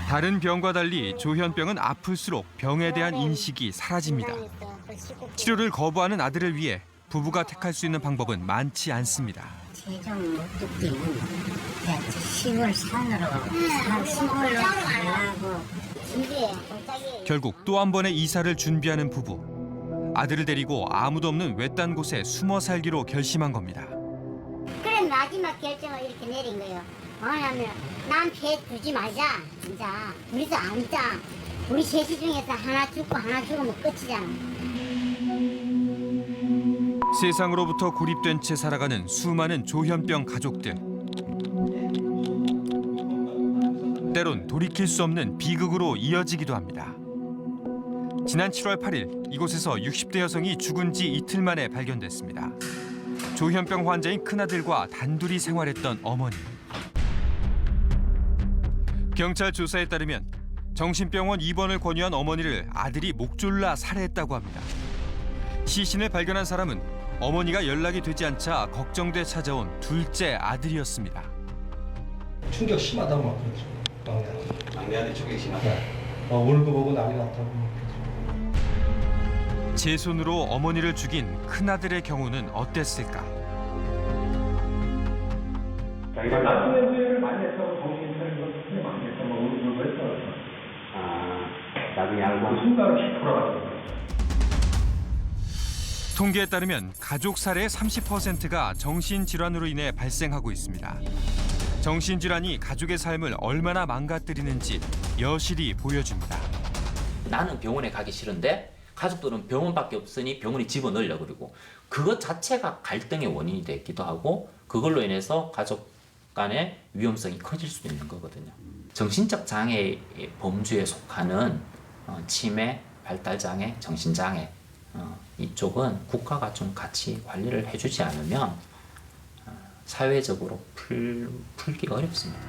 S4: 다른 병과 달리 조현병은 아플수록 병에 대한 인식이 사라집니다. 치료를 거부하는 아들을 위해 부부가 택할 수 있는 방법은 많지 않습니다.
S13: 최종 목적지는 시골 산으로 시골로 가려고
S4: 결국 또 한 번의 이사를 준비하는 부부. 아들을 데리고 아무도 없는 외딴 곳에 숨어 살기로 결심한 겁니다.
S13: 그래 마지막 결정을 이렇게 내린 거예요. 뭐냐면 난 폐 주지 말자. 진짜 우리도 앉자. 우리 셋이 중에서 하나 죽고 하나 죽으면 끝이잖아.
S4: 세상으로부터 고립된 채 살아가는 수많은 조현병 가족들. 때론 돌이킬 수 없는 비극으로 이어지기도 합니다. 지난 7월 8일 이곳에서 60대 여성이 죽은 지 이틀 만에 발견됐습니다. 조현병 환자인 큰아들과 단둘이 생활했던 어머니. 경찰 조사에 따르면 정신병원 입원을 권유한 어머니를 아들이 목 졸라 살해했다고 합니다. 시신을 발견한 사람은 어머니가 연락이 되지 않자 걱정돼 찾아온 둘째 아들이었습니다.
S2: 충격 심하다고 막 그러죠.
S6: 막내한테 충격이 심하다.
S2: 울고 보고 난리 났다고.
S4: 제 손으로 어머니를 죽인 큰아들의 경우는 어땠을까?
S2: 자기가 나쁜 냄새를 많이 했다고 정신 차린 거 스트레스 많이 했다고 울고 했다고.
S6: 나중에 알고
S2: 순간으로 씩 돌아갔어요.
S4: 통계에 따르면 가족 살해의 30%가 정신질환으로 인해 발생하고 있습니다. 정신질환이 가족의 삶을 얼마나 망가뜨리는지 여실히 보여줍니다.
S12: 나는 병원에 가기 싫은데 가족들은 병원밖에 없으니 병원에 집어넣으려고 그러고 그것 자체가 갈등의 원인이 되기도 하고 그걸로 인해서 가족 간의 위험성이 커질 수도 있는 거거든요. 정신적 장애 범주에 속하는 치매, 발달장애, 정신장애 이쪽은 국가가 좀 같이 관리를 해주지 않으면 사회적으로 풀기가 어렵습니다.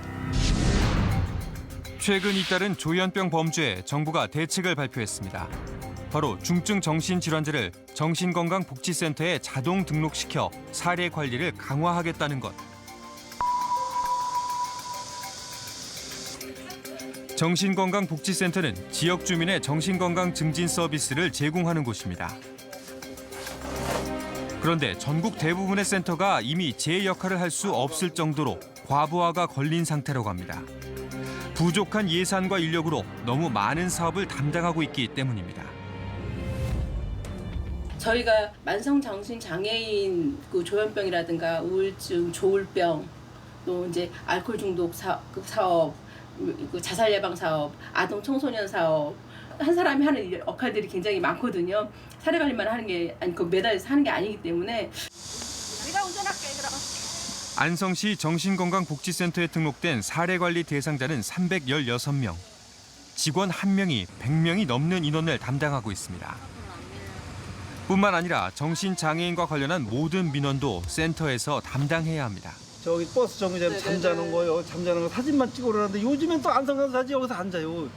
S4: 최근 잇따른 조현병 범죄에 정부가 대책을 발표했습니다. 바로 중증 정신질환자를 정신건강복지센터에 자동 등록시켜 사례 관리를 강화하겠다는 것. 정신건강복지센터는 지역 주민의 정신건강 증진 서비스를 제공하는 곳입니다. 그런데 전국 대부분의 센터가 이미 제 역할을 할 수 없을 정도로 과부하가 걸린 상태라고 합니다. 부족한 예산과 인력으로 너무 많은 사업을 담당하고 있기 때문입니다.
S14: 저희가 만성정신장애인 조현병이라든가 우울증, 조울병, 또 이제 알코올 중독 사업, 자살 예방 사업, 아동 청소년 사업 한 사람이 하는 역할들이 굉장히 많거든요. 사례 관리만 하는 게 아니고 매달려서 하는 게 아니기 때문에.
S16: 내가 운전할게 그럼.
S4: 안성시 정신건강복지센터에 등록된 사례관리 대상자는 316명. 직원 1명이 100명이 넘는 인원을 담당하고 있습니다. 뿐만 아니라 정신장애인과 관련한 모든 민원도 센터에서 담당해야 합니다.
S2: 저기 버스 정류장에 잠자는 거요. 잠자는 거 사진만 찍어 오라는데 요즘엔 또 안성가서 사지 여기서 앉아요.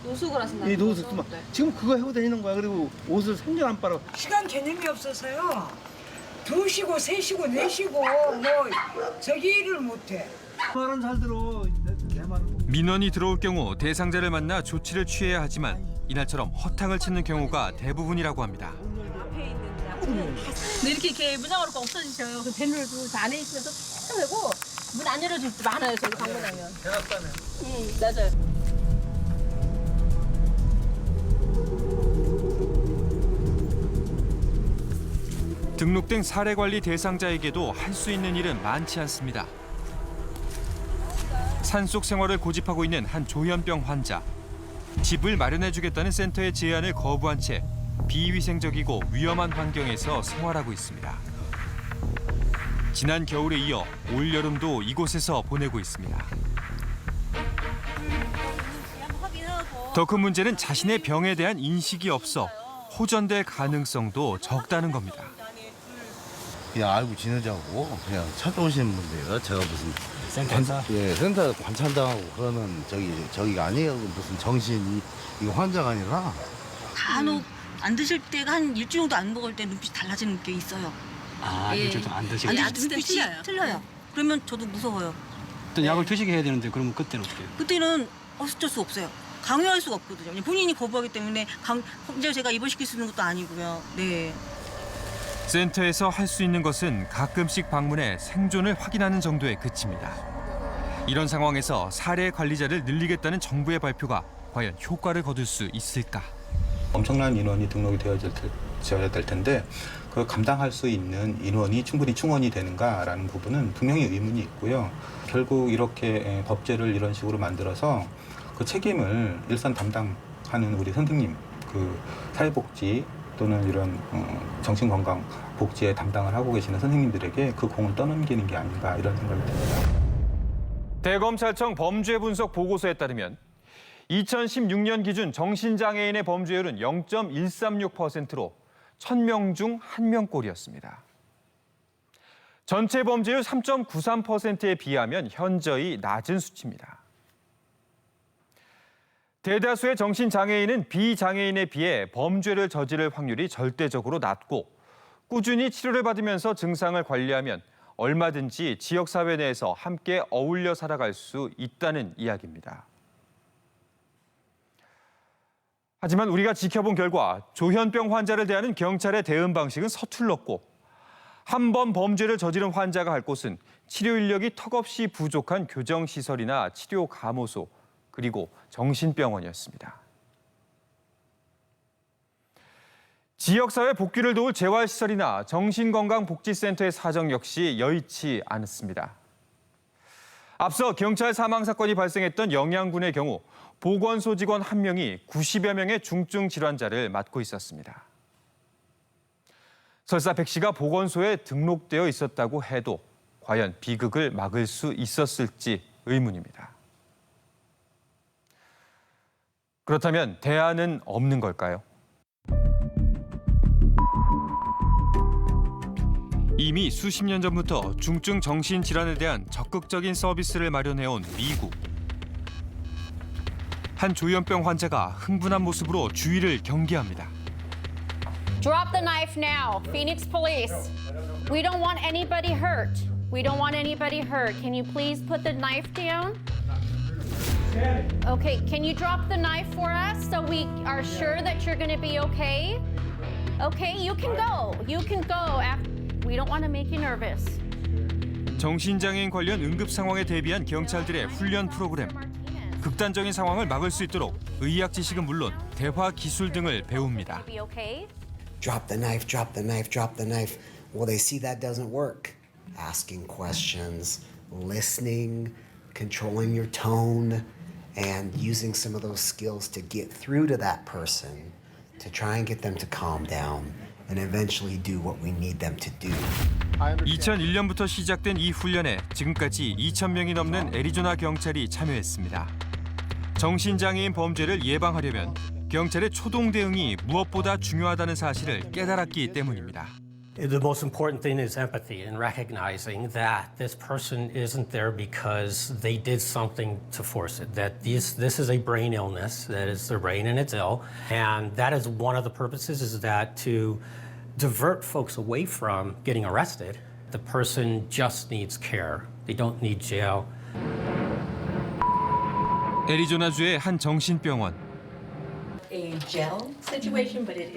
S16: 노숙을 하신다는
S2: 이 노숙
S16: 거죠?
S2: 네. 지금 그거 해고 다니는 거야. 그리고 옷을 생전 안 빨아.
S25: 시간 개념이 없어서요. 2시고 3시고 4시고 뭐 저기 일을 못해.
S2: 말은 잘 들어. 내 말은.
S4: 민원이 들어올 경우 대상자를 만나 조치를 취해야 하지만 이날처럼 허탕을 치는 경우가 대부분이라고 합니다.
S16: 근데 이렇게 문장으로 없어지셔요. 그 배늘도 안에 있으면서 쭉 되고 문 안 열어줄 때 많아요. 저기 방문 하면.
S2: 대낮다네.
S16: 맞아요.
S4: 등록된 사례관리 대상자에게도 할 수 있는 일은 많지 않습니다. 산속 생활을 고집하고 있는 한 조현병 환자. 집을 마련해주겠다는 센터의 제안을 거부한 채 비위생적이고 위험한 환경에서 생활하고 있습니다. 지난 겨울에 이어 올여름도 이곳에서 보내고 있습니다. 더 큰 문제는 자신의 병에 대한 인식이 없어 호전될 가능성도 적다는 겁니다.
S26: 그냥 알고 지내자고 그냥 찾아오시는 분들이에요. 제가 무슨
S21: 센터?
S26: 예, 센터 관찰당하고 그러는 저기가 아니에요. 무슨 정신 이거 환자가 아니라.
S27: 간혹 안 드실 때가 한 일주일 정도 안 먹을 때 눈빛이 달라지는 게 있어요.
S21: 아, 일주일 동안 안 드시고.
S27: 안 드실 때 틀려요. 그러면 저도 무서워요.
S21: 어떤 약을 드시게 해야 되는데 그러면 그때는 어떻게 해요?
S27: 그때는 어쩔 수 없어요. 강요할 수가 없거든요. 본인이 거부하기 때문에 이제 제가 입원시킬 수 있는 것도 아니고요. 네.
S4: 센터에서 할 수 있는 것은 가끔씩 방문해 생존을 확인하는 정도에 그칩니다. 이런 상황에서 사례 관리자를 늘리겠다는 정부의 발표가 과연 효과를 거둘 수 있을까?
S21: 엄청난 인원이 등록이 되어질
S5: 지어야 될 텐데 그 감당할 수 있는 인원이 충분히 충원이 되는가라는 부분은 분명히 의문이 있고요. 결국 이렇게 법제를 이런 식으로 만들어서 그 책임을 일선 담당하는 우리 선생님, 그 사회복지 또는 이런 정신건강 복지에 담당을 하고 계시는 선생님들에게 그 공을 떠넘기는 게 아닌가 이런 생각이 듭니다.
S4: 대검찰청 범죄분석 보고서에 따르면 2016년 기준 정신장애인의 범죄율은 0.136%로 1000명 중 1명꼴이었습니다. 전체 범죄율 3.93%에 비하면 현저히 낮은 수치입니다. 대다수의 정신장애인은 비장애인에 비해 범죄를 저지를 확률이 절대적으로 낮고 꾸준히 치료를 받으면서 증상을 관리하면 얼마든지 지역사회 내에서 함께 어울려 살아갈 수 있다는 이야기입니다. 하지만 우리가 지켜본 결과 조현병 환자를 대하는 경찰의 대응 방식은 서툴렀고 한 번 범죄를 저지른 환자가 갈 곳은 치료 인력이 턱없이 부족한 교정시설이나 치료감호소 그리고 정신병원이었습니다. 지역사회 복귀를 도울 재활시설이나 정신건강복지센터의 사정 역시 여의치 않았습니다. 앞서 경찰 사망사건이 발생했던 영양군의 경우 보건소 직원 1명이 90여 명의 중증 질환자를 맡고 있었습니다. 설사 백 씨가 보건소에 등록되어 있었다고 해도 과연 비극을 막을 수 있었을지 의문입니다. 그렇다면 대안은 없는 걸까요? 이미 수십 년 전부터 중증 정신질환에 대한 적극적인 서비스를 마련해온 미국. 한 조현병 환자가 흥분한 모습으로 주위를 경계합니다.
S8: Drop the knife now, Phoenix Police. We don't want anybody hurt. We don't want anybody hurt. Can you please put the knife down? Okay, can you drop the knife for us so we are sure that you're going to be okay? Okay, you can go. You can go. We don't want to make you nervous.
S4: 정신장애인 관련 응급 상황에 대비한 경찰들의 훈련 프로그램. 극단적인 상황을 막을 수 있도록 의학 지식은 물론 대화 기술 등을 배웁니다.
S17: Drop the knife, drop the knife, drop the knife. Well, they see that doesn't work. Asking questions, listening, controlling your tone, and using some of those skills to get through to that person, to try and get them to calm down, and eventually do what we need them to do.
S4: 2001년부터 시작된 이 훈련에 지금까지 2,000명이 넘는 애리조나 경찰이 참여했습니다. 정신장애인 범죄를 예방하려면 경찰의 초동 대응이 무엇보다 중요하다는 사실을 깨달았기 때문입니다.
S18: The most important thing is empathy and recognizing that this person isn't there because they did something to force it. That this is a brain illness, that is their brain and it's ill. And that is one of the purposes is that to divert folks away from getting arrested. The person just needs care. They don't need jail.
S4: 애리조나주의 한 정신병원.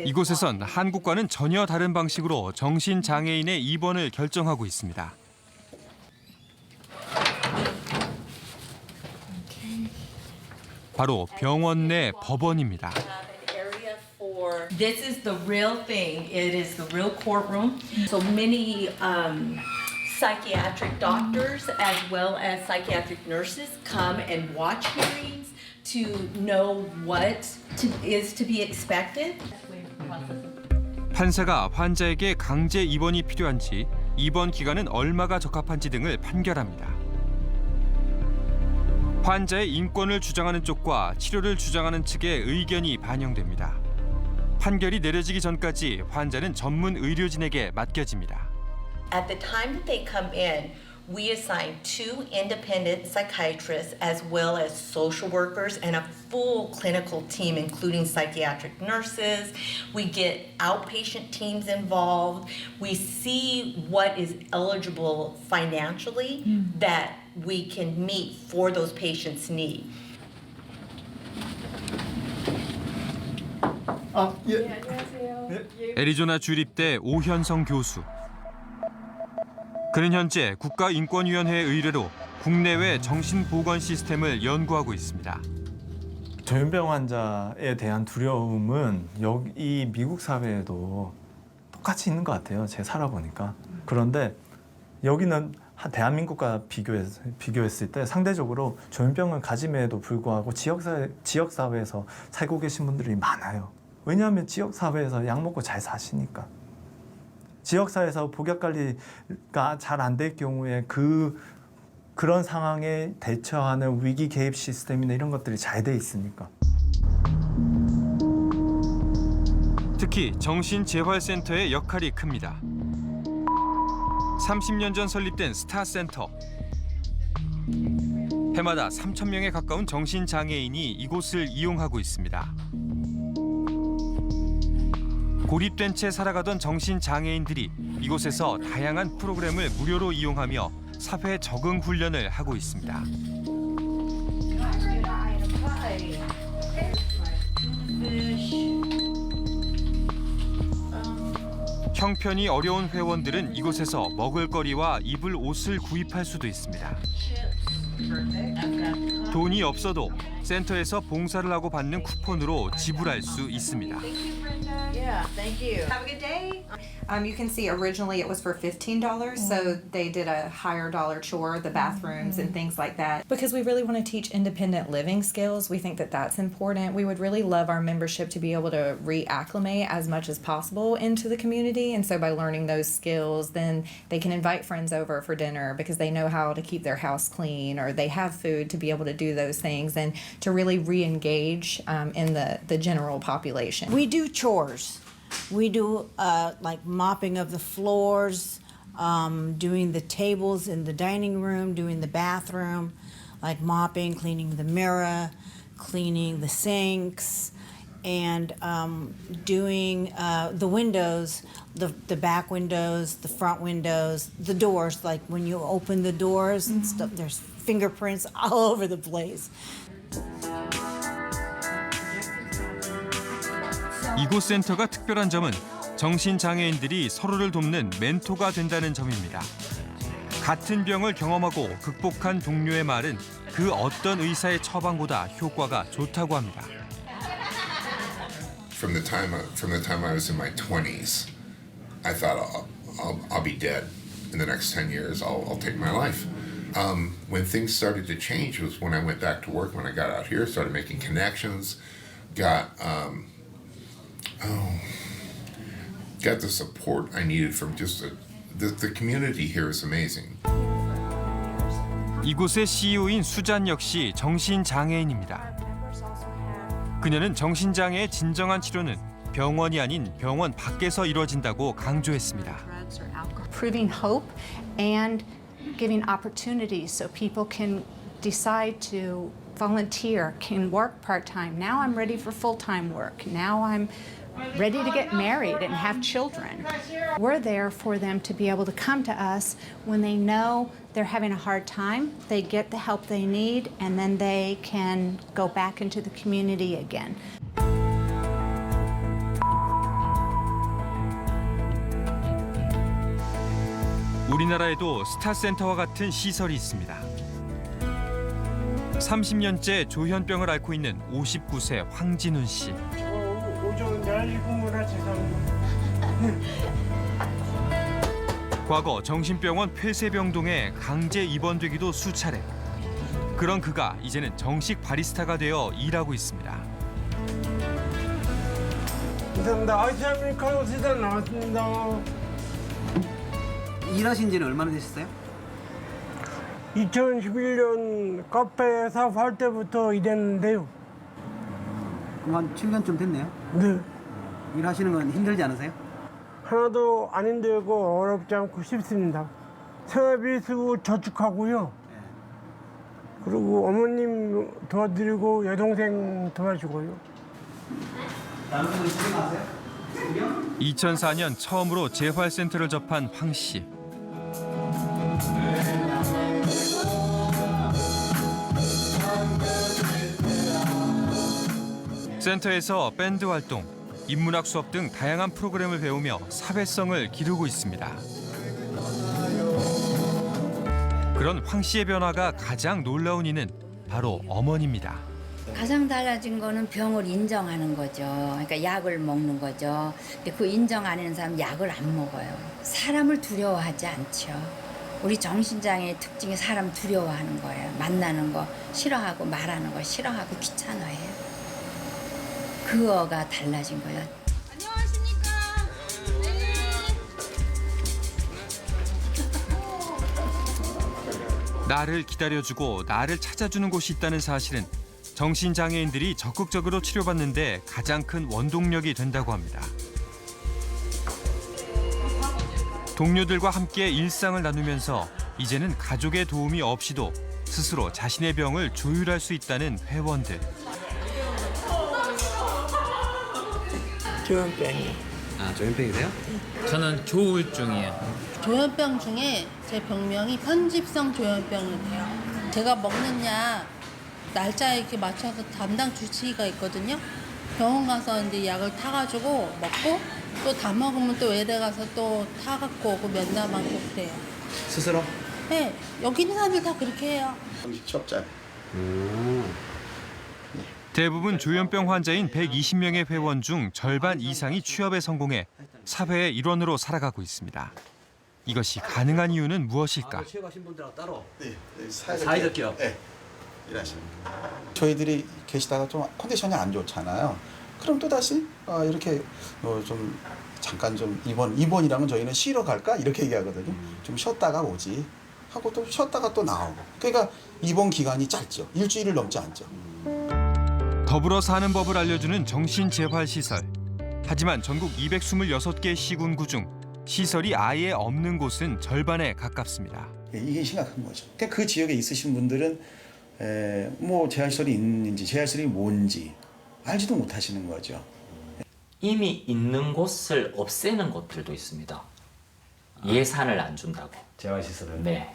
S4: 이곳에선 한국과는 전혀 다른 방식으로 정신장애인의 입원을 결정하고 있습니다. 바로 병원 내 법원입니다.
S19: This is the real thing. It is the real courtroom. So many psychiatric doctors as well as psychiatric nurses come and watch hearings to know what is to be expected.
S4: 판사가 환자에게 강제 입원이 필요한지, 입원 기간은 얼마가 적합한지 등을 판결합니다. 환자의 인권을 주장하는 쪽과 치료를 주장하는 측의 의견이 반영됩니다. 판결이 내려지기 전까지 환자는 전문 의료진에게 맡겨집니다.
S19: At the time that they come in, we assign 2 independent psychiatrists as well as social workers and a full clinical team, including psychiatric nurses. We get outpatient teams involved. We see what is eligible financially that we can meet for those patients' needs.
S4: 애리조나 주립대 오현성 교수. 그는 현재 국가인권위원회의 의뢰로 국내외 정신보건 시스템을 연구하고 있습니다.
S1: 조현병 환자에 대한 두려움은 이 미국 사회에도 똑같이 있는 것 같아요. 제가 살아보니까. 그런데 여기는 대한민국과 비교했을 때 상대적으로 조현병을 가짐에도 불구하고 지역사회에서 살고 계신 분들이 많아요. 왜냐하면 지역사회에서 약 먹고 잘 사시니까. 지역사회에서 복약관리가 잘 안 될 경우에 그런 상황에 대처하는 위기 개입 시스템이나 이런 것들이 잘 돼 있으니까.
S4: 특히 정신재활센터의 역할이 큽니다. 30년 전 설립된 스타센터. 해마다 3,000명에 가까운 정신장애인이 이곳을 이용하고 있습니다. 고립된 채 살아가던 정신장애인들이 이곳에서 다양한 프로그램을 무료로 이용하며 사회 적응 훈련을 하고 있습니다. 형편이 어려운 회원들은 이곳에서 먹을거리와 입을 옷을 구입할 수도 있습니다. 돈이 없어도 센터에서 봉사를 하고 받는 쿠폰으로 지불할 수 있습니다.
S9: Yeah, thank you. Have a good day. You can see originally it was for $15, so they did a higher dollar chore, the bathrooms and things like that. Because we really want to teach independent living skills, we think that that's important. We would really love our membership to be able to reacclimate as much as possible into the community, and so by learning those skills, then they can invite friends over for dinner because they know how to keep their house clean, or they have food to be able to do those things and to really re-engage in the general population.
S11: We do chores. We do like mopping of the floors, doing the tables in the dining room, doing the bathroom, like mopping, cleaning the mirror, cleaning the sinks, and doing the windows, the back windows, the front windows, the doors, like when you open the doors and stuff, there's fingerprints all over the place.
S4: 이곳 센터가 특별한 점은 정신장애인들이 서로를 돕는 멘토가 된다는 점입니다. 같은 병을 경험하고 극복한 동료의 말은 그 어떤 의사의 처방보다 효과가 좋다고 합니다.
S20: From the time I was in my 20s, I thought I'll be dead in the next 10 years. I'll take my life. When things started to change was when I went back to work. When I got out here, started making connections, got the support I needed from just the community here is amazing.
S4: 이곳의 CEO인 수잔 역시 정신장애인입니다. 그녀는 정신장애의 진정한 치료는 병원이 아닌 병원 밖에서 이루어진다고 강조했습니다.
S22: Proving hope and giving opportunities so people can decide to volunteer, can work part-time. Now I'm ready for full-time work. Now I'm ready to get married and have children. We're there for them to be able to come to us when they know they're having a hard time, they get the help they need, and then they can go back into the community again.
S4: 우리나라에도 스타센터와 같은 시설이 있습니다. 30년째 조현병을 앓고 있는 59세 황진훈 씨. 과거 정신병원 폐쇄병동에 강제 입원되기도 수차례. 그런 그가 이제는 정식 바리스타가 되어 일하고 있습니다.
S23: 감사합니다. 아이스 아메리카노 세잔 나왔습니다.
S6: 일하신 지는 얼마나 되셨어요?
S23: 2011년 카페 사업할 때부터 일했는데요.
S6: 그럼 한 7년쯤 됐네요?
S23: 네.
S6: 일하시는 건 힘들지 않으세요?
S23: 하나도 안 힘들고 어렵지 않고 쉽습니다. 생활비 쓰고 저축하고요. 그리고 어머님 도와드리고 여동생 도와주고요.
S6: 다른 분들 고생하세요?
S4: 2004년 처음으로 재활센터를 접한 황 씨. 센터에서 밴드 활동, 인문학 수업 등 다양한 프로그램을 배우며 사회성을 기르고 있습니다. 그런 황 씨의 변화가 가장 놀라운 이는 바로 어머니입니다.
S3: 가장 달라진 거는 병을 인정하는 거죠. 그러니까 약을 먹는 거죠. 근데 그 인정 안 하는 사람은 약을 안 먹어요. 사람을 두려워하지 않죠. 우리 정신장애의 특징이 사람 두려워하는 거예요. 만나는 거 싫어하고 말하는 거 싫어하고 귀찮아해요. 그거가 달라진 거예요.
S4: 나를 기다려주고 나를 찾아주는 곳이 있다는 사실은 정신장애인들이 적극적으로 치료받는데 가장 큰 원동력이 된다고 합니다. 동료들과 함께 일상을 나누면서 이제는 가족의 도움이 없이도 스스로 자신의 병을 조율할 수 있다는 회원들.
S7: 조현병이요.
S6: 아, 조현병이세요?
S7: 저는 조울증이에요.
S10: 조현병 중에 제 병명이 편집성 조현병이에요. 제가 먹는 약 날짜에 이렇게 맞춰서 담당 주치의가 있거든요. 병원 가서 이제 약을 타가지고 먹고 또 다 먹으면 또 외래 가서 또 타갖고 오고 면담하고 그래요.
S6: 스스로?
S10: 네, 여기 있는 사람들 다 그렇게 해요.
S6: 정식 취업자.
S4: 대부분 조현병 환자인 120명의 회원 중 절반 이상이 취업에 성공해 사회의 일원으로 살아가고 있습니다. 이것이 가능한 이유는 무엇일까?
S6: 취업하신 분들하고 따로
S5: 사회적
S6: 기업.
S5: 네, 일하시는. 저희들이 계시다가 좀 컨디션이 안 좋잖아요. 그럼 또 다시 이렇게 좀 잠깐 좀 입원이랑은 저희는 쉬러 갈까 이렇게 얘기하거든요. 좀 쉬었다가 오지 하고 또 쉬었다가 또 나오고. 그러니까 입원 기간이 짧죠. 일주일을 넘지 않죠.
S4: 더불어 사는 법을 알려주는 정신재활시설. 하지만 전국 226개 시군구 중 시설이 아예 없는 곳은 절반에 가깝습니다.
S5: 이게 심각한 거죠. 그러니까 그 지역에 있으신 분들은 뭐 재활시설이 있는지 재활시설이 뭔지 알지도 못하시는 거죠.
S12: 이미 있는 곳을 없애는 곳들도 있습니다. 예산을 안 준다고.
S6: 재활시설을?
S12: 네.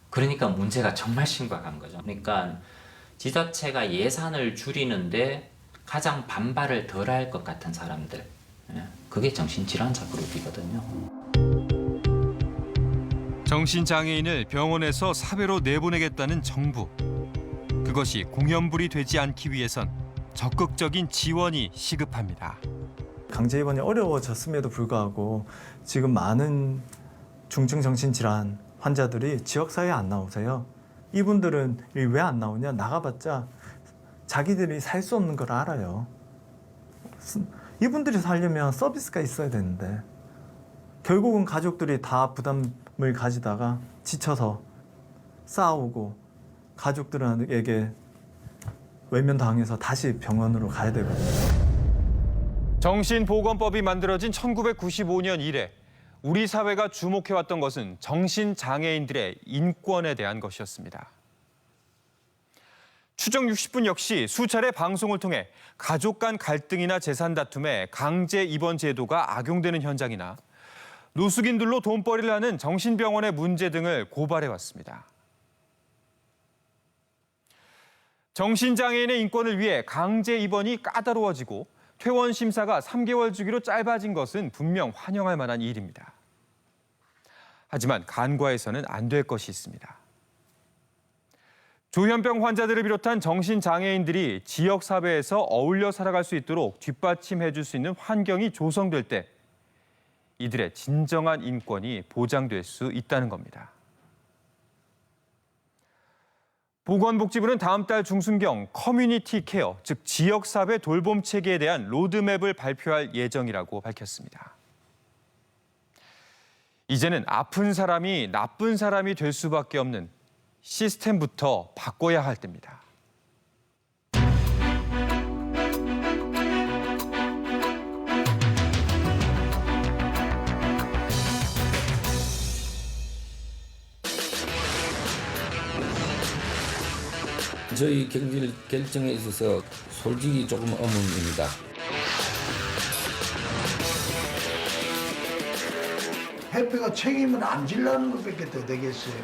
S12: 그러니까 문제가 정말 심각한 거죠. 그러니까 지자체가 예산을 줄이는데 가장 반발을 덜 할 것 같은 사람들. 그게 정신질환자 그룹이거든요.
S4: 정신장애인을 병원에서 사회로 내보내겠다는 정부. 그것이 공연불이 되지 않기 위해선 적극적인 지원이 시급합니다.
S1: 강제 입원이 어려워졌음에도 불구하고 지금 많은 중증 정신질환 환자들이 지역사회에 안 나오세요. 이분들은 왜 안 나오냐? 나가봤자 자기들이 살 수 없는 걸 알아요. 이분들이 살려면 서비스가 있어야 되는데 결국은 가족들이 다 부담을 가지다가 지쳐서 싸우고 가족들에게 외면당해서 다시 병원으로 가야 되거든요.
S4: 정신보건법이 만들어진 1995년 이래 우리 사회가 주목해왔던 것은 정신장애인들의 인권에 대한 것이었습니다. 추정 60분 역시 수차례 방송을 통해 가족 간 갈등이나 재산 다툼에 강제 입원 제도가 악용되는 현장이나 노숙인들로 돈벌이를 하는 정신병원의 문제 등을 고발해왔습니다. 정신장애인의 인권을 위해 강제 입원이 까다로워지고 퇴원 심사가 3개월 주기로 짧아진 것은 분명 환영할 만한 일입니다. 하지만 간과해서는 안 될 것이 있습니다. 조현병 환자들을 비롯한 정신장애인들이 지역사회에서 어울려 살아갈 수 있도록 뒷받침해 줄 수 있는 환경이 조성될 때 이들의 진정한 인권이 보장될 수 있다는 겁니다. 보건복지부는 다음 달 중순경 커뮤니티 케어, 즉 지역사회 돌봄 체계에 대한 로드맵을 발표할 예정이라고 밝혔습니다. 이제는 아픈 사람이 나쁜 사람이 될 수밖에 없는 시스템부터 바꿔야 할 때입니다.
S13: 저희 결정에 있어서 솔직히 조금 의문입니다.
S23: 협회가 책임을 안 지려는 것밖에 더 되겠어요.